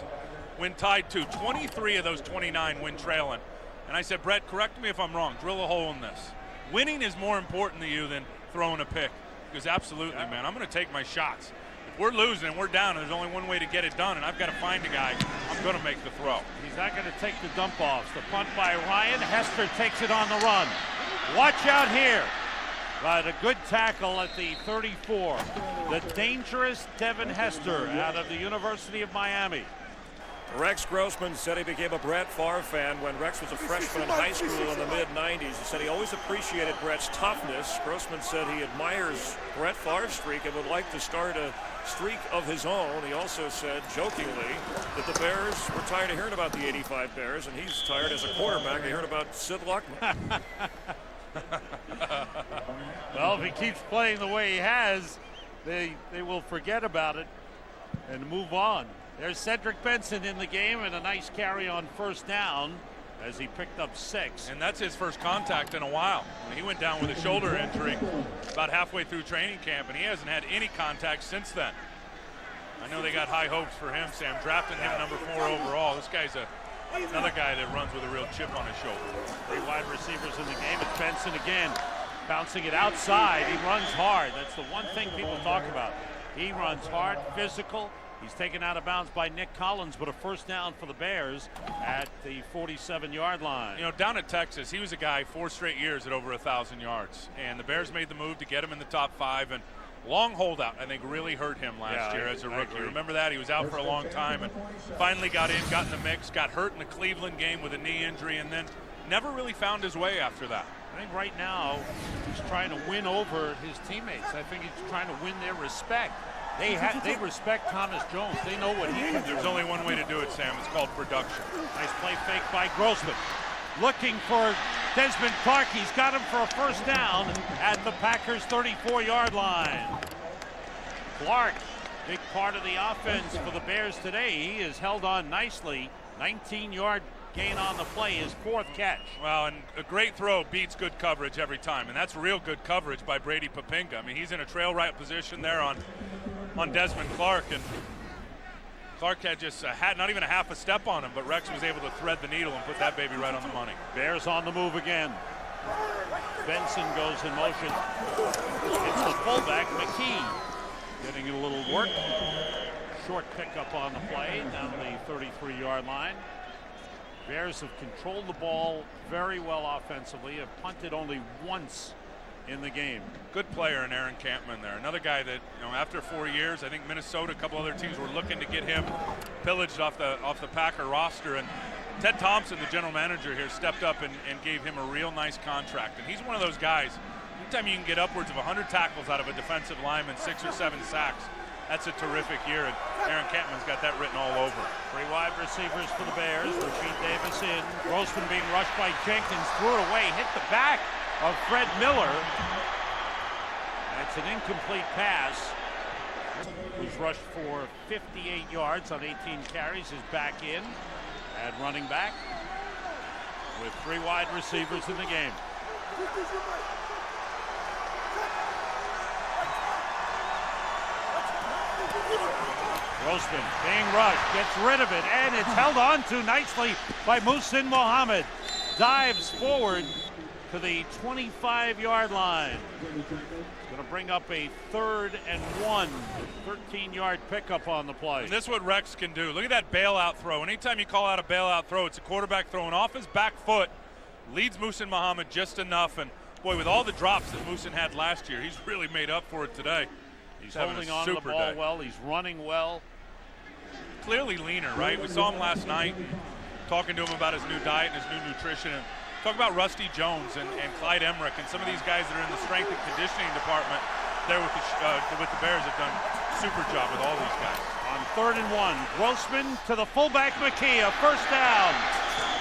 When tied, 2. 23 of those 29 when trailing. And I said, Brett, correct me if I'm wrong. Drill a hole in this. Winning is more important to you than throwing a pick. Because absolutely, man, I'm going to take my shots. If we're losing and we're down, and there's only one way to get it done, and I've got to find a guy, I'm going to make the throw. He's not going to take the dump-offs. The punt by Ryan. Hester takes it on the run. Watch out here. But a good tackle at the 34. The dangerous Devin Hester out of the University of Miami. Rex Grossman said he became a Brett Favre fan when Rex was a freshman in high school in the mid-90s. He said he always appreciated Brett's toughness. Grossman said he admires Brett Favre's streak and would like to start a streak of his own. He also said, jokingly, that the Bears were tired of hearing about the 85 Bears, and he's tired as a quarterback of hearing about Sid Luckman. Well, if he keeps playing the way he has, they will forget about it and move on. There's Cedric Benson in the game, and a nice carry on 1st down as he picked up 6. And that's his first contact in a while. He went down with a shoulder injury about halfway through training camp, and he hasn't had any contact since then. I know they got high hopes for him, Sam, drafting him number 4 overall. This guy's another guy that runs with a real chip on his shoulder. 3 wide receivers in the game. It's Benson again, bouncing it outside. He runs hard. That's the one thing people talk about. He runs hard, physical. He's taken out of bounds by Nick Collins, but a 1st down for the Bears at the 47-yard line. You know, down at Texas, he was a guy 4 straight years at over 1,000 yards. And the Bears made the move to get him in the top 5. And long holdout, I think, really hurt him last year as a rookie. Remember that? He was out for a long time and finally got in the mix, got hurt in the Cleveland game with a knee injury, and then never really found his way after that. I think right now he's trying to win over his teammates. I think he's trying to win their respect. They respect Thomas Jones. They know what he can do. There's only one way to do it, Sam. It's called production. Nice play fake by Grossman. Looking for Desmond Clark. He's got him for a first down at the Packers' 34-yard line. Clark, big part of the offense for the Bears today. He is held on nicely. 19-yard gain on the play, his fourth catch. Well, and a great throw beats good coverage every time, and that's real good coverage by Brady Papinga. I mean, he's in a trail right position there on Desmond Clark, and Clark had just not even a half a step on him, but Rex was able to thread the needle and put that baby right on the money. Bears on the move again. Benson goes in motion. It's the fullback, McKee, getting a little work. Short pickup on the play down the 33-yard line. Bears have controlled the ball very well offensively, have punted only once in the game. Good player in Aaron Campman there. Another guy that, after 4 years, I think Minnesota, a couple other teams were looking to get him pillaged off the Packer roster. And Ted Thompson, the general manager here, stepped up and gave him a real nice contract. And he's one of those guys, anytime you can get upwards of 100 tackles out of a defensive lineman, 6 or 7 sacks, that's a terrific year, and Aaron Campman's got that written all over. 3 wide receivers for the Bears. Rasheed Davis in. Grossman being rushed by Jenkins. Threw it away. Hit the back of Fred Miller. That's an incomplete pass. Who's rushed for 58 yards on 18 carries is back in at running back with 3 wide receivers in the game. Grossman being rushed, gets rid of it, and it's held on to nicely by Muhsin Muhammad. Dives forward to the 25-yard line. It's going to bring up a 3rd and 1, 13-yard pickup on the play. And this is what Rex can do. Look at that bailout throw. Anytime you call out a bailout throw, it's a quarterback throwing off his back foot, leads Muhsin Muhammad just enough, and boy, with all the drops that Muhsin had last year, he's really made up for it today. He's holding on to the ball well. He's running well. Clearly leaner, right? We saw him last night, talking to him about his new diet and his new nutrition. And talk about Rusty Jones and Clyde Emmerich and some of these guys that are in the strength and conditioning department there with the Bears have done a super job with all these guys. On 3rd and 1, Grossman to the fullback McKee, a first down.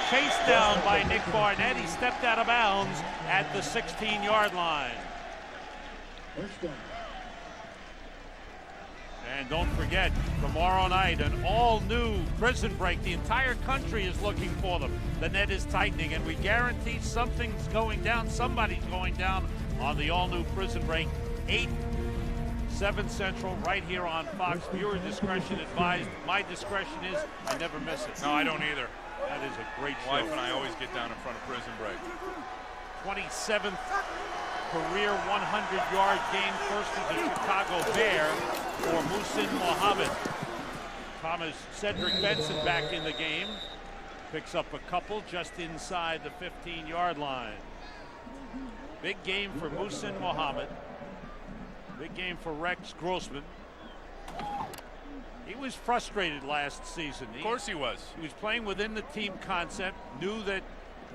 Chased down by Nick Barnett. He stepped out of bounds at the 16-yard line. And don't forget, tomorrow night, an all-new Prison Break. The entire country is looking for them. The net is tightening, and we guarantee something's going down. Somebody's going down on the all-new Prison Break. 8, 7 Central, right here on Fox. Viewer discretion advised. My discretion is I never miss it. No, I don't either. That is a great show. My wife and I always get down in front of Prison Break. 27th career 100-yard game, first of the Chicago Bear for Muhsin Muhammad. Thomas Cedric Benson back in the game. Picks up a couple just inside the 15-yard line. Big game for Muhsin Muhammad. Big game for Rex Grossman. He was frustrated last season. Of course he was. He was playing within the team concept, knew that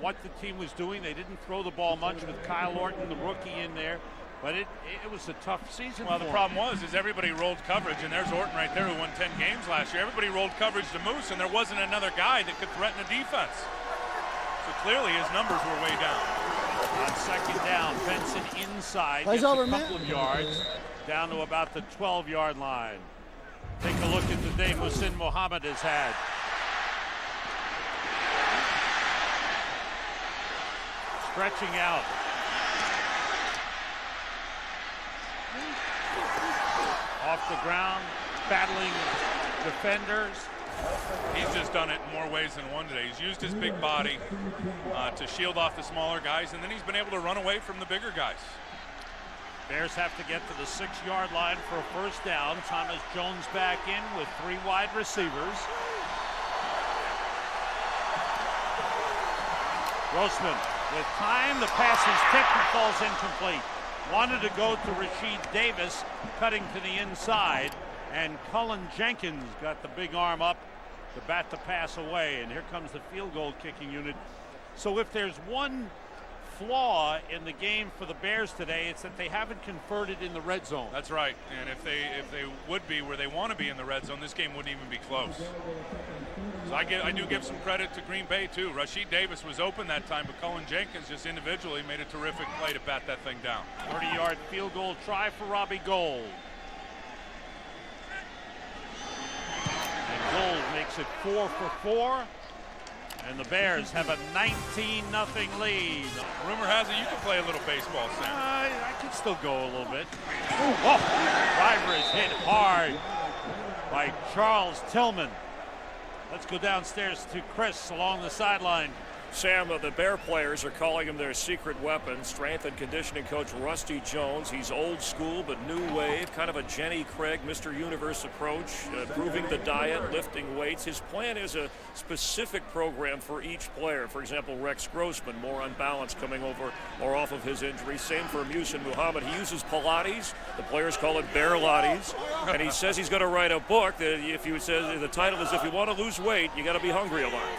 what the team was doing. They didn't throw the ball much with Kyle Orton, the rookie, in there. But it was a tough season. Well, the problem is everybody rolled coverage, and there's Orton right there who won 10 games last year. Everybody rolled coverage to Moose, and there wasn't another guy that could threaten the defense. So clearly his numbers were way down. On 2nd down, Benson inside, gets a couple of yards, down to about the 12-yard line. Take a look at the day Muhsin Muhammad has had. Stretching out. Off the ground, battling defenders. He's just done it in more ways than one today. He's used his big body to shield off the smaller guys, and then he's been able to run away from the bigger guys. Bears have to get to the 6-yard line for a first down. Thomas Jones back in with 3 wide receivers. Grossman with time. The pass is tipped and falls incomplete. wanted to go to Rashid Davis, cutting to the inside, and Cullen Jenkins got the big arm up to bat the pass away, and here comes the field goal kicking unit. So if there's one flaw in the game for the Bears today, it's that they haven't converted in the red zone. That's right, and if they would be where they want to be in the red zone, this game wouldn't even be close. So I do give some credit to Green Bay too. Rashid Davis was open that time, but Cullen Jenkins just individually made a terrific play to bat that thing down. 30-yard field goal try for Robbie Gould. And Gould makes it 4 for 4. And the Bears have a 19-0 lead. Rumor has it you can play a little baseball, Sam. I can still go a little bit. Oh, driver is hit hard by Charles Tillman. Let's go downstairs to Chris along the sideline. Sam, the Bear players are calling him their secret weapon. Strength and conditioning coach Rusty Jones. He's old school but new wave, kind of a Jenny Craig, Mr. Universe approach, improving the diet, lifting weights. His plan is a specific program for each player. For example, Rex Grossman, more unbalanced coming over or off of his injury. Same for Musin Muhammad. He uses Pilates. The players call it Bear Lattes. And he says he's going to write a book that the title is If You Want to Lose Weight, You Got to Be Hungry a Lot.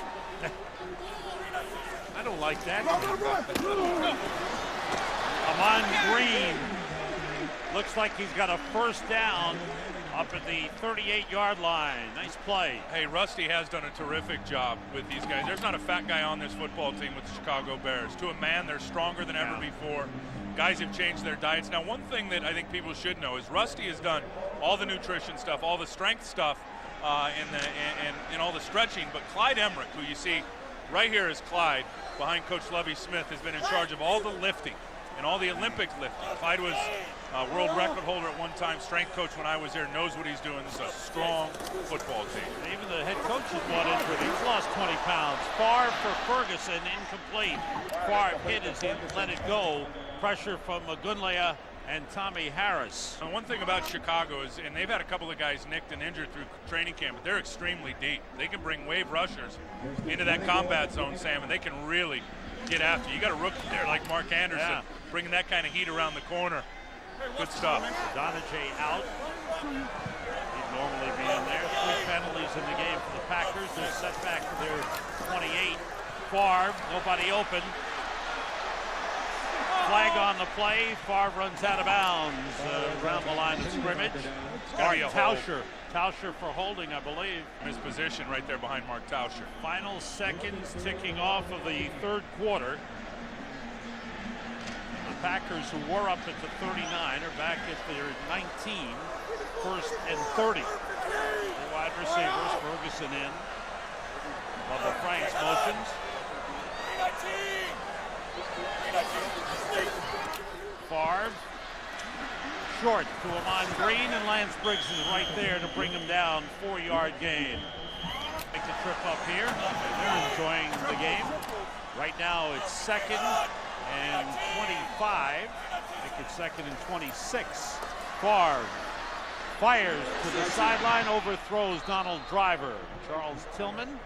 I don't like that. Amon Green looks like he's got a first down up at the 38-yard line. Nice play. Hey, Rusty has done a terrific job with these guys. There's not a fat guy on this football team with the Chicago Bears. To a man, they're stronger than ever before. Guys have changed their diets. Now, one thing that I think people should know is Rusty has done all the nutrition stuff, all the strength stuff, and all the stretching. But Clyde Emmerich, who you see right here is Clyde, behind Coach Lovie Smith, has been in charge of all the lifting and all the Olympic lifting. Clyde was world record holder at one time, strength coach when I was there, knows what he's doing. This is a strong football team. Even the head coach is bought into it. He's lost 20 pounds. Favre for Ferguson, incomplete. Favre hit as he let it go. Pressure from Gunlea and Tommy Harris. And one thing about Chicago is, and they've had a couple of guys nicked and injured through training camp, but they're extremely deep. They can bring wave rushers into that combat zone, Sam, and they can really get after you. You got a rookie there like Mark Anderson, bringing that kind of heat around the corner. Good stuff. Donajay out. He'd normally be in there. 3 penalties in the game for the Packers. They're set back to their 28. Favre, nobody open. Flag on the play. Favre runs out of bounds around the line of scrimmage. Mark Tauscher for holding, I believe. His position right there behind Mark Tauscher. Final seconds ticking off of the third quarter. The Packers, who were up at the 39, are back at their 19. First and 30. The wide receivers, Ferguson in. Bubba Franks motions. Favre, short to Amon Green, and Lance Briggs is right there to bring him down. 4-yard gain. Make the trip up here. They're enjoying the game. Right now it's 2nd and 25. Make it 2nd and 26. Favre fires to the sideline, overthrows Donald Driver. Charles Tillman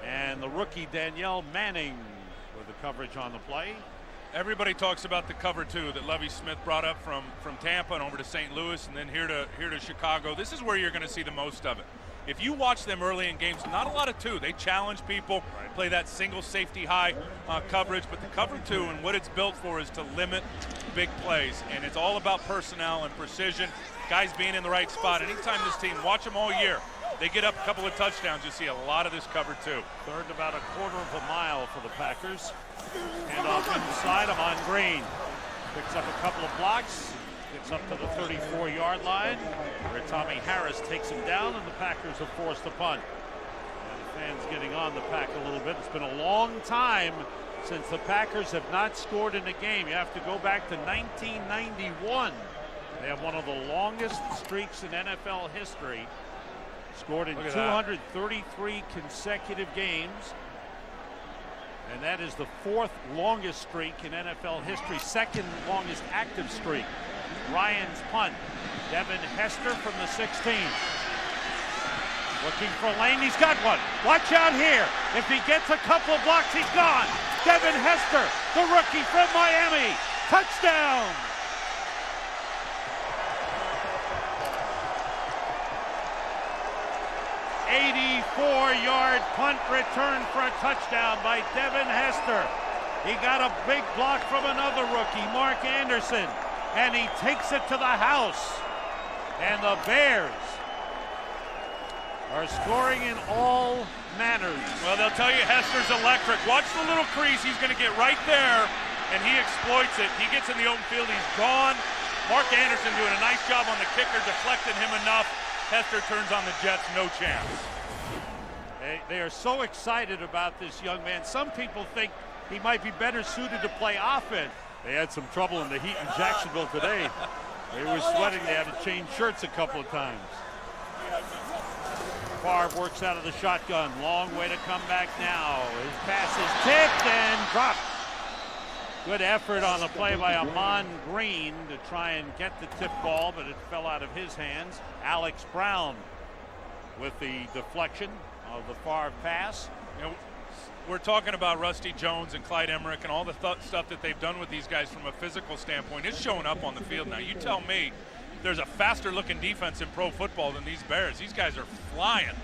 and the rookie Danielle Manning with the coverage on the play. Everybody talks about the cover 2 that Lovie Smith brought up from Tampa and over to St. Louis and then here to Chicago. This is where you're going to see the most of it. If you watch them early in games, not a lot of 2. They challenge people, play that single safety high coverage, but the cover 2 and what it's built for is to limit big plays. And it's all about personnel and precision, guys being in the right spot. Anytime this team, watch them all year, they get up a couple of touchdowns, you see a lot of this cover 2. Third about a quarter of a mile for the Packers. Hand off inside, Amon Green picks up a couple of blocks, gets up to the 34-yard line, where Tommy Harris takes him down, and the Packers have forced a punt. And the fans getting on the Pack a little bit. It's been a long time since the Packers have not scored in a game. You have to go back to 1991. They have one of the longest streaks in NFL history. Scored in 233 consecutive games. And that is the 4th longest streak in NFL history, 2nd longest active streak. Ryan's punt. Devin Hester from the 16. Looking for a lane, he's got one. Watch out here. If he gets a couple of blocks, he's gone. Devin Hester, the rookie from Miami, Touchdown! 84-yard punt return for a touchdown by Devin Hester. He got a big block from another rookie, Mark Anderson, and he takes it to the house. And the Bears are scoring in all manners. Well, they'll tell you Hester's electric. Watch the little crease. He's going to get right there, and he exploits it. He gets in the open field. He's gone. Mark Anderson doing a nice job on the kicker, deflecting him enough. Hester turns on the Jets, no chance. They are so excited about this young man. Some people think he might be better suited to play offense. They had some trouble in the heat in Jacksonville today. They were sweating. They had to change shirts a couple of times. Favre works out of the shotgun. Long way to come back now. His pass is tipped and dropped. Good effort on the play by Amon Green to try and get the tip ball, but it fell out of his hands. Alex Brown with the deflection of the Favre pass. You know, we're talking about Rusty Jones and Clyde Emmerich and all the stuff that they've done with these guys from a physical standpoint. It's showing up on the field now. You tell me there's a faster looking defense in pro football than these Bears. These guys are flying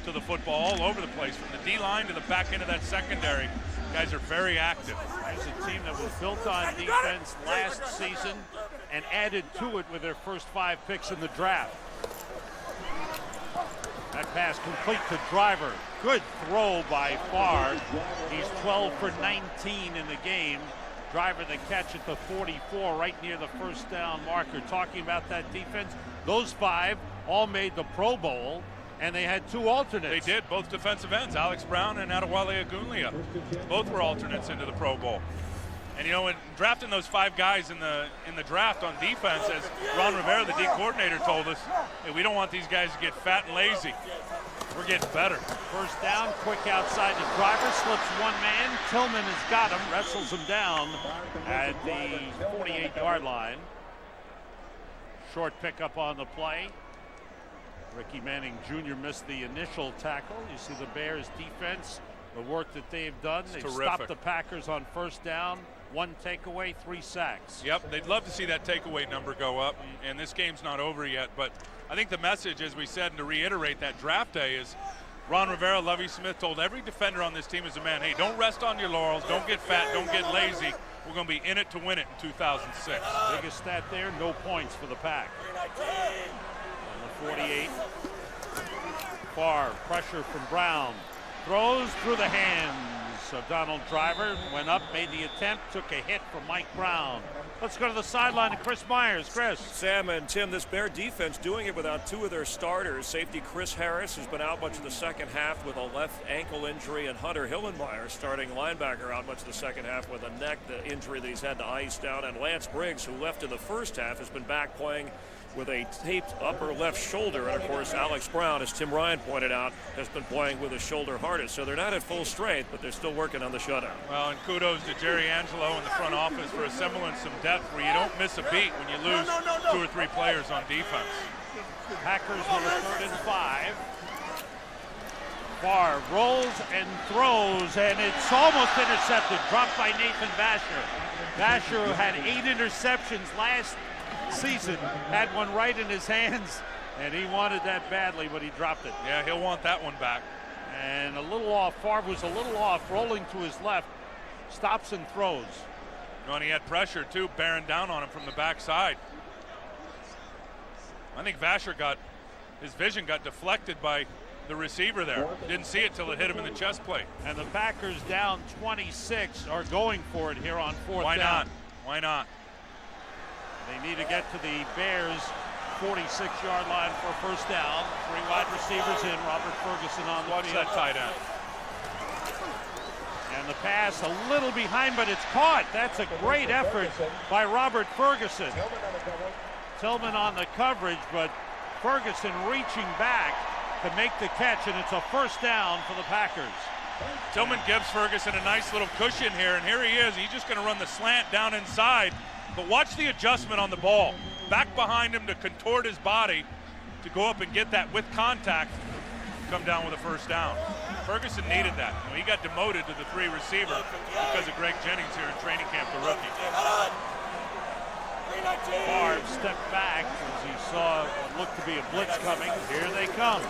to the football all over the place, from the D-line to the back end of that secondary. Guys are very active. There's a team that was built on defense last season and added to it with their first 5 picks in the draft. That pass complete to Driver. Good throw by Favre. He's 12 for 19 in the game. Driver the catch at the 44, right near the first down marker. Talking about that defense, those 5 all made the Pro Bowl, and they had 2 alternates. They did, both defensive ends, Alex Brown and Adewale Agunlia. Both were alternates into the Pro Bowl. And you know, in drafting those 5 guys in the draft on defense, as Ron Rivera, the D coordinator, told us, hey, we don't want these guys to get fat and lazy. We're getting better. First down, quick outside the Driver, slips one man. Tillman has got him, wrestles him down at the 48-yard line. Short pickup on the play. Ricky Manning Jr. missed the initial tackle. You see the Bears defense, the work that they've done. They've stopped the Packers on first down. 1 takeaway, 3 sacks. Yep, they'd love to see that takeaway number go up, and this game's not over yet. But I think the message, as we said, and to reiterate that draft day, is Ron Rivera, Lovie Smith told every defender on this team as a man, hey, don't rest on your laurels, don't get fat, don't get lazy. We're going to be in it to win it in 2006. Biggest stat there, no points for the Pack. On the 48, Favre, pressure from Brown. Throws through the hands of Donald Driver. Went up, made the attempt, took a hit from Mike Brown. Let's go to the sideline to Chris Myers. Chris. Sam and Tim, this Bear defense doing it without 2 of their starters. Safety Chris Harris, who's been out much of the second half with a left ankle injury, and Hunter Hillenmeyer, starting linebacker, out much of the second half with a neck injury that he's had to ice down. And Lance Briggs, who left in the first half, has been back playing with a taped upper left shoulder. And of course, Alex Brown, as Tim Ryan pointed out, has been playing with a shoulder harness. So they're not at full strength, but they're still working on the shutout. Well, and kudos to Jerry Angelo in the front office for assembling some depth where you don't miss a beat when you lose 2 or 3 players on defense. Packers with a 3rd and 5. Favre rolls and throws, and it's almost intercepted. Dropped by Nathan Vasher. Vasher, who had 8 interceptions last season, had one right in his hands, and he wanted that badly, but he dropped it. Yeah, he'll want that one back. And a little off. Favre was a little off, rolling to his left, stops and throws. And he had pressure too, bearing down on him from the backside. I think Vasher his vision got deflected by the receiver there. Didn't see it till it hit him in the chest plate. And the Packers, down 26, are going for it here on 4th Why down. not? Why not? They need to get to the Bears' 46-yard line for a first down. 3 wide receivers in. Robert Ferguson on the Watch field. that tight end. And the pass a little behind, but it's caught. That's a great effort by Robert Ferguson. Tillman on the coverage, but Ferguson reaching back to make the catch, and it's a first down for the Packers. Tillman gives Ferguson a nice little cushion here, and here he is. He's just going to run the slant down inside. But watch the adjustment on the ball. Back behind him to contort his body to go up and get that with contact, come down with a first down. Ferguson needed that. You know, he got demoted to the 3 receiver because of Greg Jennings here in training camp, the rookie. Favre stepped back as he saw what looked to be a blitz coming. Here they come.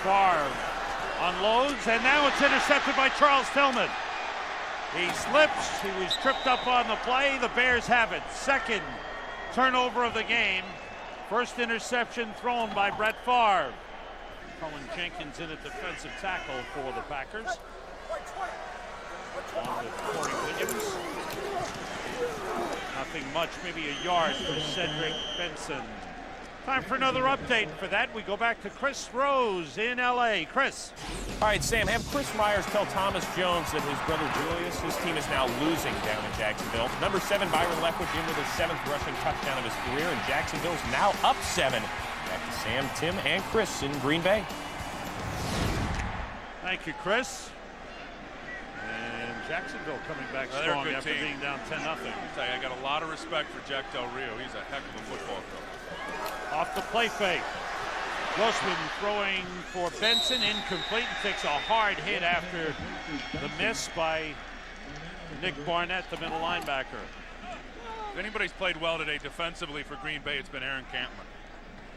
Favre unloads, and now it's intercepted by Charles Tillman. He slips. He was tripped up on the play. The Bears have it. Second turnover of the game. First interception thrown by Brett Favre. Cullen Jenkins in at defensive tackle for the Packers. Along with Corey Williams. Nothing much, maybe a yard for Cedric Benson. Time for another update. For that, we go back to Chris Rose in L.A. Chris. All right, Sam, have Chris Myers tell Thomas Jones that his brother Julius, his team is now losing down in Jacksonville. Number 7, Byron Leftwich in with his 7th rushing touchdown of his career, and Jacksonville's now up 7. Back to Sam, Tim, and Chris in Green Bay. Thank you, Chris. And Jacksonville coming back strong after being down 10-0. I got a lot of respect for Jack Del Rio. He's a heck of a football coach. Off the play fake. Grossman throwing for Benson, incomplete, and takes a hard hit after the miss by Nick Barnett, the middle linebacker. If anybody's played well today defensively for Green Bay, it's been Aaron Campbell.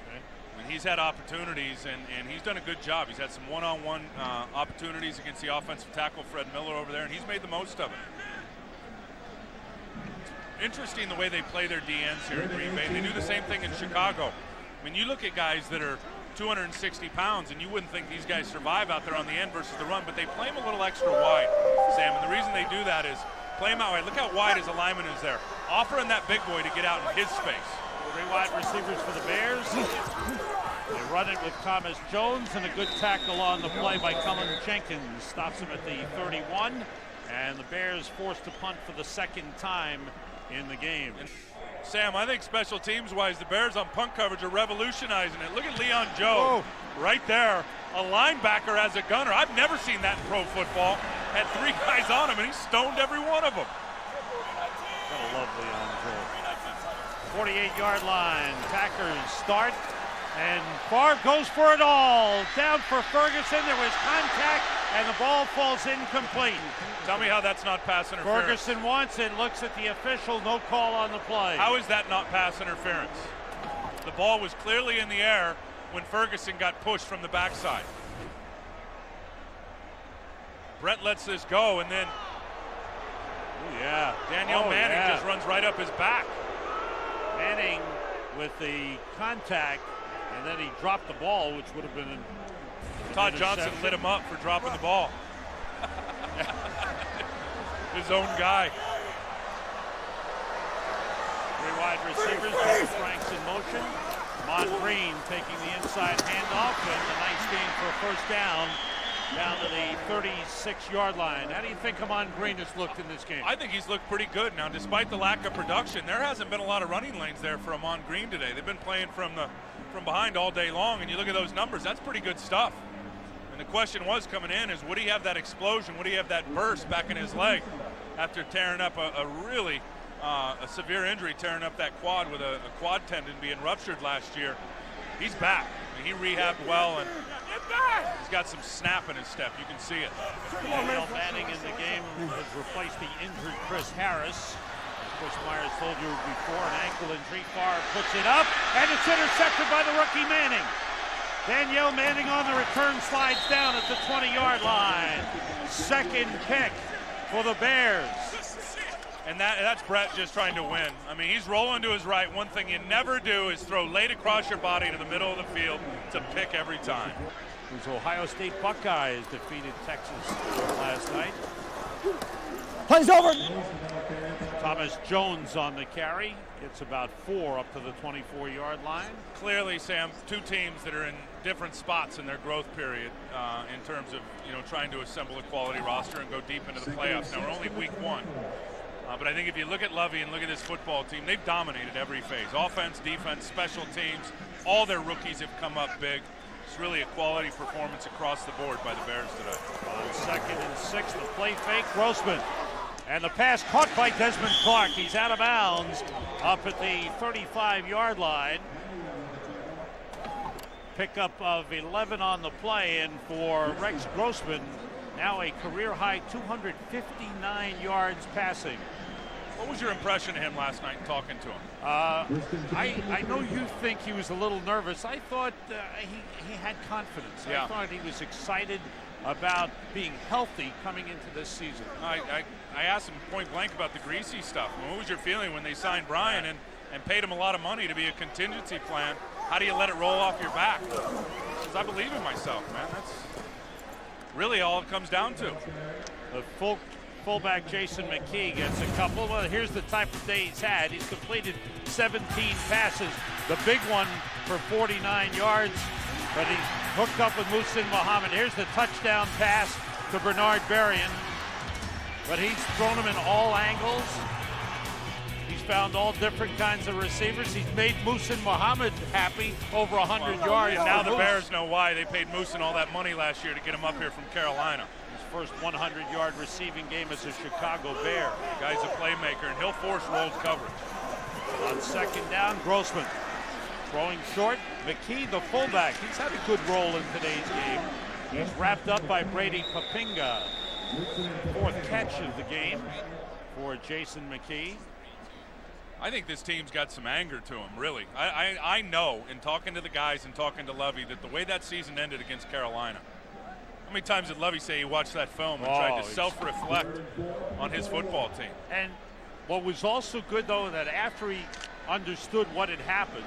Okay. I mean, he's had opportunities, and he's done a good job. He's had some one-on-one opportunities against the offensive tackle, Fred Miller, over there, and he's made the most of it. Interesting the way they play their DNs here in Green Bay. They do the same thing in Chicago. I mean, you look at guys that are 260 pounds, and you wouldn't think these guys survive out there on the end versus the run, but they play them a little extra wide, Sam, and the reason they do that is play them out wide. Look how wide his alignment is there. Offering that big boy to get out in his space. 3 wide receivers for the Bears. They run it with Thomas Jones, and a good tackle on the play by Cullen Jenkins. Stops him at the 31, and the Bears forced to punt for the second time in the game. Sam, I think special teams-wise, the Bears on punt coverage are revolutionizing it. Look at Leon Joe right there. A linebacker as a gunner. I've never seen that in pro football. Had 3 guys on him, and he stoned every one of them. Gotta love Leon Joe. 48-yard line. Packers start, and Favre goes for it all. Down for Ferguson. There was contact, and the ball falls incomplete. Tell me how that's not pass interference. Ferguson wants it, looks at the official, no call on the play. How is that not pass interference? The ball was clearly in the air when Ferguson got pushed from the backside. Brett lets this go, and then Danielle Manning just runs right up his back. Manning with the contact, and then he dropped the ball, which would have been an Todd Johnson lit him up for dropping the ball. His own guy. 3 wide receivers, both Franks in motion. Mon Green taking the inside handoff, and a nice gain for a first down to the 36-yard line. How do you think Amon Green has looked in this game? I think he's looked pretty good. Now, despite the lack of production, there hasn't been a lot of running lanes there for Amon Green today. They've been playing from behind all day long, and you look at those numbers, that's pretty good stuff. And the question was coming in is, would he have that explosion? Would he have that burst back in his leg after tearing up a really severe injury, tearing up that quad with a quad tendon being ruptured last year? He's back. I mean, he rehabbed well, and he's got some snap in his step. You can see it. Danielle Manning in the game has replaced the injured Chris Harris. As Chris Myers told you before, an ankle injury. Favre puts it up, and it's intercepted by the rookie Manning. Danielle Manning on the return slides down at the 20-yard line. Second pick for the Bears. And that's Brett just trying to win. I mean, he's rolling to his right. One thing you never do is throw late across your body to the middle of the field. It's a pick every time. These Ohio State Buckeyes defeated Texas last night. Plays over. Thomas Jones on the carry. Gets about 4 up to the 24-yard line. Clearly, Sam, 2 teams that are in different spots in their growth period in terms of trying to assemble a quality roster and go deep into the playoffs. Now, we're only week 1. But I think if you look at Lovey and look at this football team, they've dominated every phase. Offense, defense, special teams, all their rookies have come up big. It's really a quality performance across the board by the Bears today. On 2nd and 6, the play fake, Grossman. And the pass caught by Desmond Clark. He's out of bounds up at the 35-yard line. Pickup of 11 on the play, and for Rex Grossman, now a career-high 259 yards passing. What was your impression of him last night talking to him? I know you think he was a little nervous. I thought he had confidence. Yeah. I thought he was excited about being healthy coming into this season. I asked him point blank about the Greasy stuff. I mean, what was your feeling when they signed Brian and paid him a lot of money to be a contingency plan? How do you let it roll off your back? Because I believe in myself, man. That's really all it comes down to. The fullback Jason McKee gets a couple. Well, here's the type of day he's had. He's completed 17 passes. The big one for 49 yards, but he's hooked up with Muhsin Muhammad. Here's the touchdown pass to Bernard Berrien, but he's thrown him in all angles. He's found all different kinds of receivers. He's made Muhsin Muhammad happy, over 100 yards. And now the Bears know why. They paid Muhsin all that money last year to get him up here from Carolina. First 100-yard receiving game as a Chicago Bear. Guy's a playmaker, and he'll force rolled coverage. On second down, Grossman throwing short. McKee, the fullback, he's had a good role in today's game. He's wrapped up by Brady Papinga. Fourth catch of the game for Jason McKee. I think this team's got some anger to him, really. I know, in talking to the guys and talking to Lovey, that the way that season ended against Carolina, how many times did Lovey say he watched that film and tried to self-reflect on his football team? And what was also good, though, that after he understood what had happened,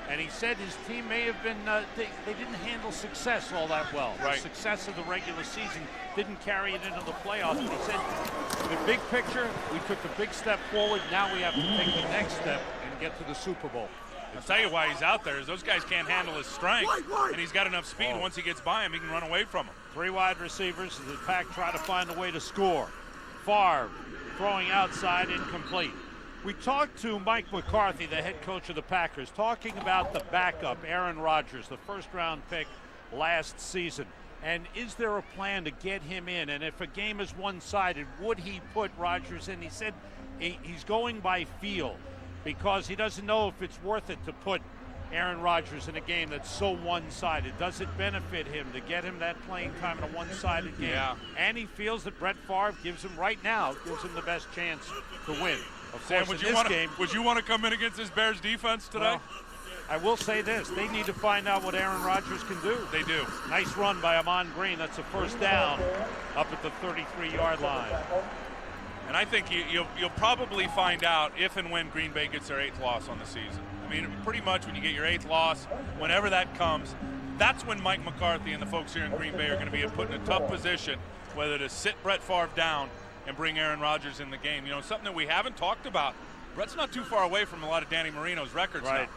and he said his team may have been, they didn't handle success all that well. Right. The success of the regular season didn't carry it into the playoffs. But he said, the big picture, we took a big step forward. Now we have to take the next step and get to the Super Bowl. I'll tell you why he's out there is those guys can't handle his strength, and he's got enough speed. Once he gets by him, he can run away from him. Three wide receivers as the Pack try to find a way to score. Favre throwing outside, incomplete. We talked to Mike McCarthy, the head coach of the Packers, talking about the backup, Aaron Rodgers, the first-round pick last season. And is there a plan to get him in? And if a game is one-sided, would he put Rodgers in? He said he's going by feel, because he doesn't know if it's worth it to put Aaron Rodgers in a game that's so one-sided. Does it benefit him to get him that playing time in a one-sided game? Yeah. And he feels that Brett Favre gives him the best chance to win. Of Sam, course, would you want to come in against this Bears defense today? Well, I will say this. They need to find out what Aaron Rodgers can do. They do. Nice run by Amon Green. That's a first down up at the 33-yard line. And I think you'll probably find out if and when Green Bay gets their 8th loss on the season. I mean, pretty much when you get your 8th loss, whenever that comes, that's when Mike McCarthy and the folks here in Green Bay are going to be put in a tough position, whether to sit Brett Favre down and bring Aaron Rodgers in the game. You know, something that we haven't talked about. Brett's not too far away from a lot of Danny Marino's records now.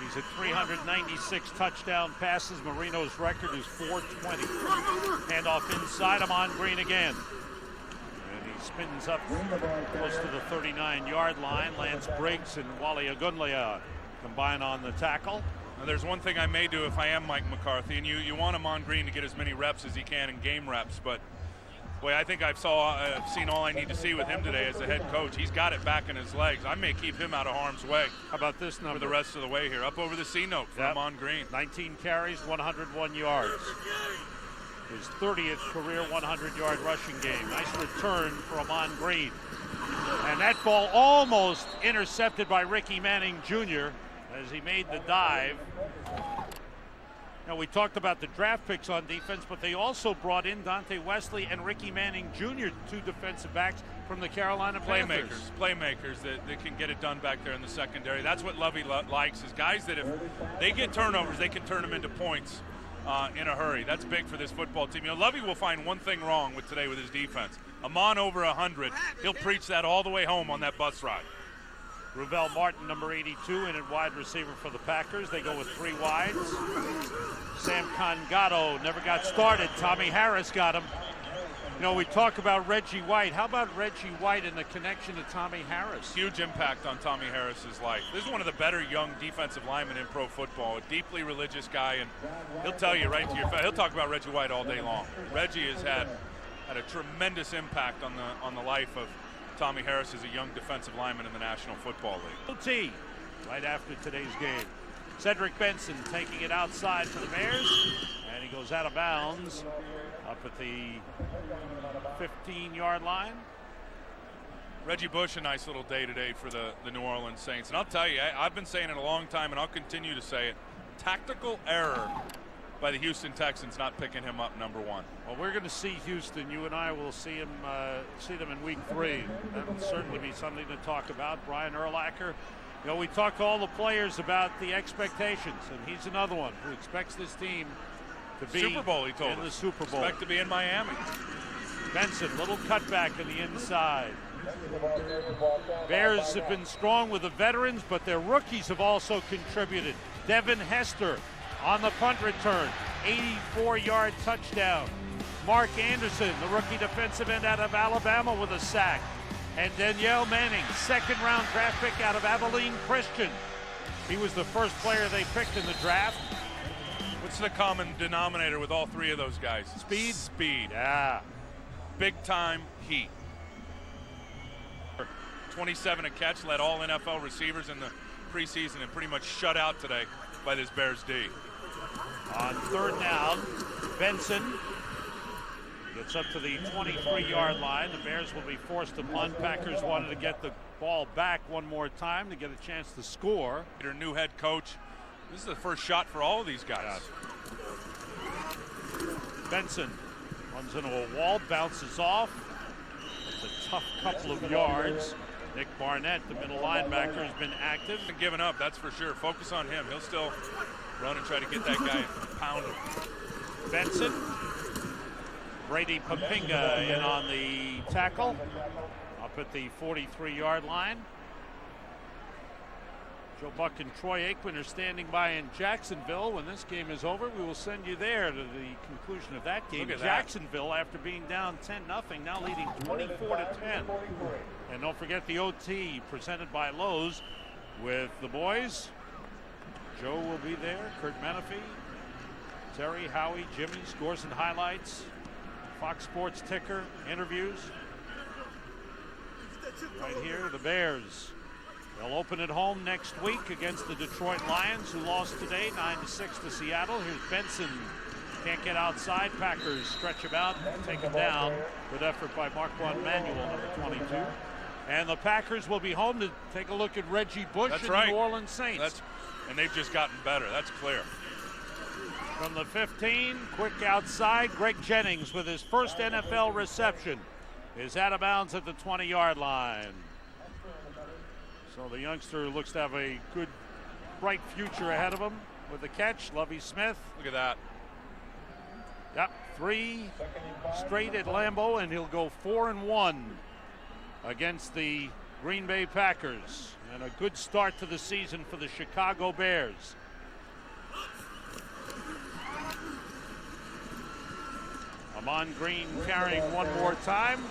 He's at 396 touchdown passes. Marino's record is 420. Handoff inside, Amon Green again. And he spins up close to the 39-yard line. Lance Briggs and Wally Agunlia combine on the tackle. Now, there's one thing I may do if I am Mike McCarthy, and you want Amon Green to get as many reps as he can in game reps, but boy, I think I've seen all I need to see with him today as the head coach. He's got it back in his legs. I may keep him out of harm's way. How about this number? For the rest of the way here. Up over the C-note for Amon Green. 19 carries, 101 yards. His 30th career 100-yard rushing game. Nice return for Amon Green. And that ball almost intercepted by Ricky Manning Jr. as he made the dive. Now, we talked about the draft picks on defense, but they also brought in Dante Wesley and Ricky Manning Jr., two defensive backs from the Carolina Panthers. Playmakers that can get it done back there in the secondary. That's what Lovey likes, is guys that if they get turnovers, they can turn them into points in a hurry. That's big for this football team. You know, Lovey will find one thing wrong with today with his defense. Amon over 100. He'll preach that all the way home on that bus ride. Ruvell Martin, number 82, in at wide receiver for the Packers. They go with three wides. Sam Congato never got started. Tommy Harris got him. You know, we talk about Reggie White. How about Reggie White and the connection to Tommy Harris? Huge impact on Tommy Harris's life. This is one of the better young defensive linemen in pro football. A deeply religious guy, and he'll tell you right to your face. He'll talk about Reggie White all day long. Reggie has had a tremendous impact on the life of Tommy Harris is a young defensive lineman in the National Football League. T right after today's game. Cedric Benson taking it outside for the Bears, and he goes out of bounds up at the 15-yard line. Reggie Bush, a nice little day today for the New Orleans Saints. And I'll tell you, I've been saying it a long time, and I'll continue to say it. Tactical error by the Houston Texans not picking him up number 1. Well, we're going to see Houston. You and I will see them in Week 3. That will certainly be something to talk about. Brian Urlacher. You know, we talked to all the players about the expectations, and he's another one who expects this team to be Super Bowl, he told in us. the Super Bowl. Expect to be in Miami. Benson, little cutback in the inside. Bears have been strong with the veterans, but their rookies have also contributed. Devin Hester on the punt return, 84-yard touchdown. Mark Anderson, the rookie defensive end out of Alabama, with a sack. And Danielle Manning, second-round draft pick out of Abilene Christian. He was the first player they picked in the draft. What's the common denominator with all 3 of those guys? Speed? Speed. Yeah. Big-time heat. 27 a catch, led all NFL receivers in the preseason, and pretty much shut out today by this Bears D. On third down, Benson gets up to the 23-yard line. The Bears will be forced to punt. Packers wanted to get the ball back one more time to get a chance to score. Their new head coach. This is the first shot for all of these guys. Benson runs into a wall, bounces off. It's a tough couple of yards. Nick Barnett, the middle linebacker, has been active. And given up, that's for sure. Focus on him. He'll still run and try to get that guy pounded. Benson. Brady Papinga in on the tackle up at the 43-yard line. Joe Buck and Troy Aikman are standing by in Jacksonville. When this game is over, we will send you there to the conclusion of that game. Jacksonville, after being down 10-0, now leading 24-10. And don't forget the OT presented by Lowe's with the boys. Joe will be there, Kurt Menefee, Terry, Howie, Jimmy, scores and highlights, Fox Sports ticker, interviews. Right here, the Bears. They'll open at home next week against the Detroit Lions, who lost today 9-6 to Seattle. Here's Benson. Can't get outside. Packers stretch him out and take him down. Good effort by Marquand Manuel, number 22. And the Packers will be home to take a look at Reggie Bush and the New Orleans Saints. And they've just gotten better. That's clear. From the 15, quick outside. Greg Jennings with his first NFL reception is out of bounds at the 20-yard line. So the youngster looks to have a good, bright future ahead of him with the catch. Lovie Smith. Look at that. Yep, 3 straight at Lambeau, and he'll go 4-1 against the Green Bay Packers. And a good start to the season for the Chicago Bears. Amon Green carrying one more time.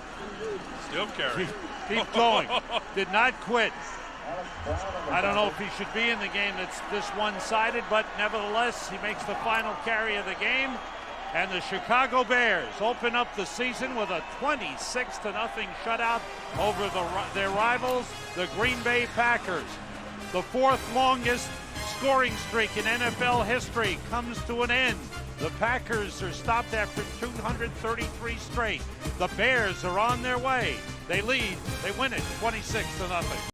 Still carrying. Keep going. Did not quit. I don't know if he should be in the game that's this one-sided, but nevertheless, he makes the final carry of the game. And the Chicago Bears open up the season with a 26-0 shutout over their rivals, the Green Bay Packers. The 4th longest scoring streak in NFL history comes to an end. The Packers are stopped after 233 straight. The Bears are on their way. They lead. They win it 26-0.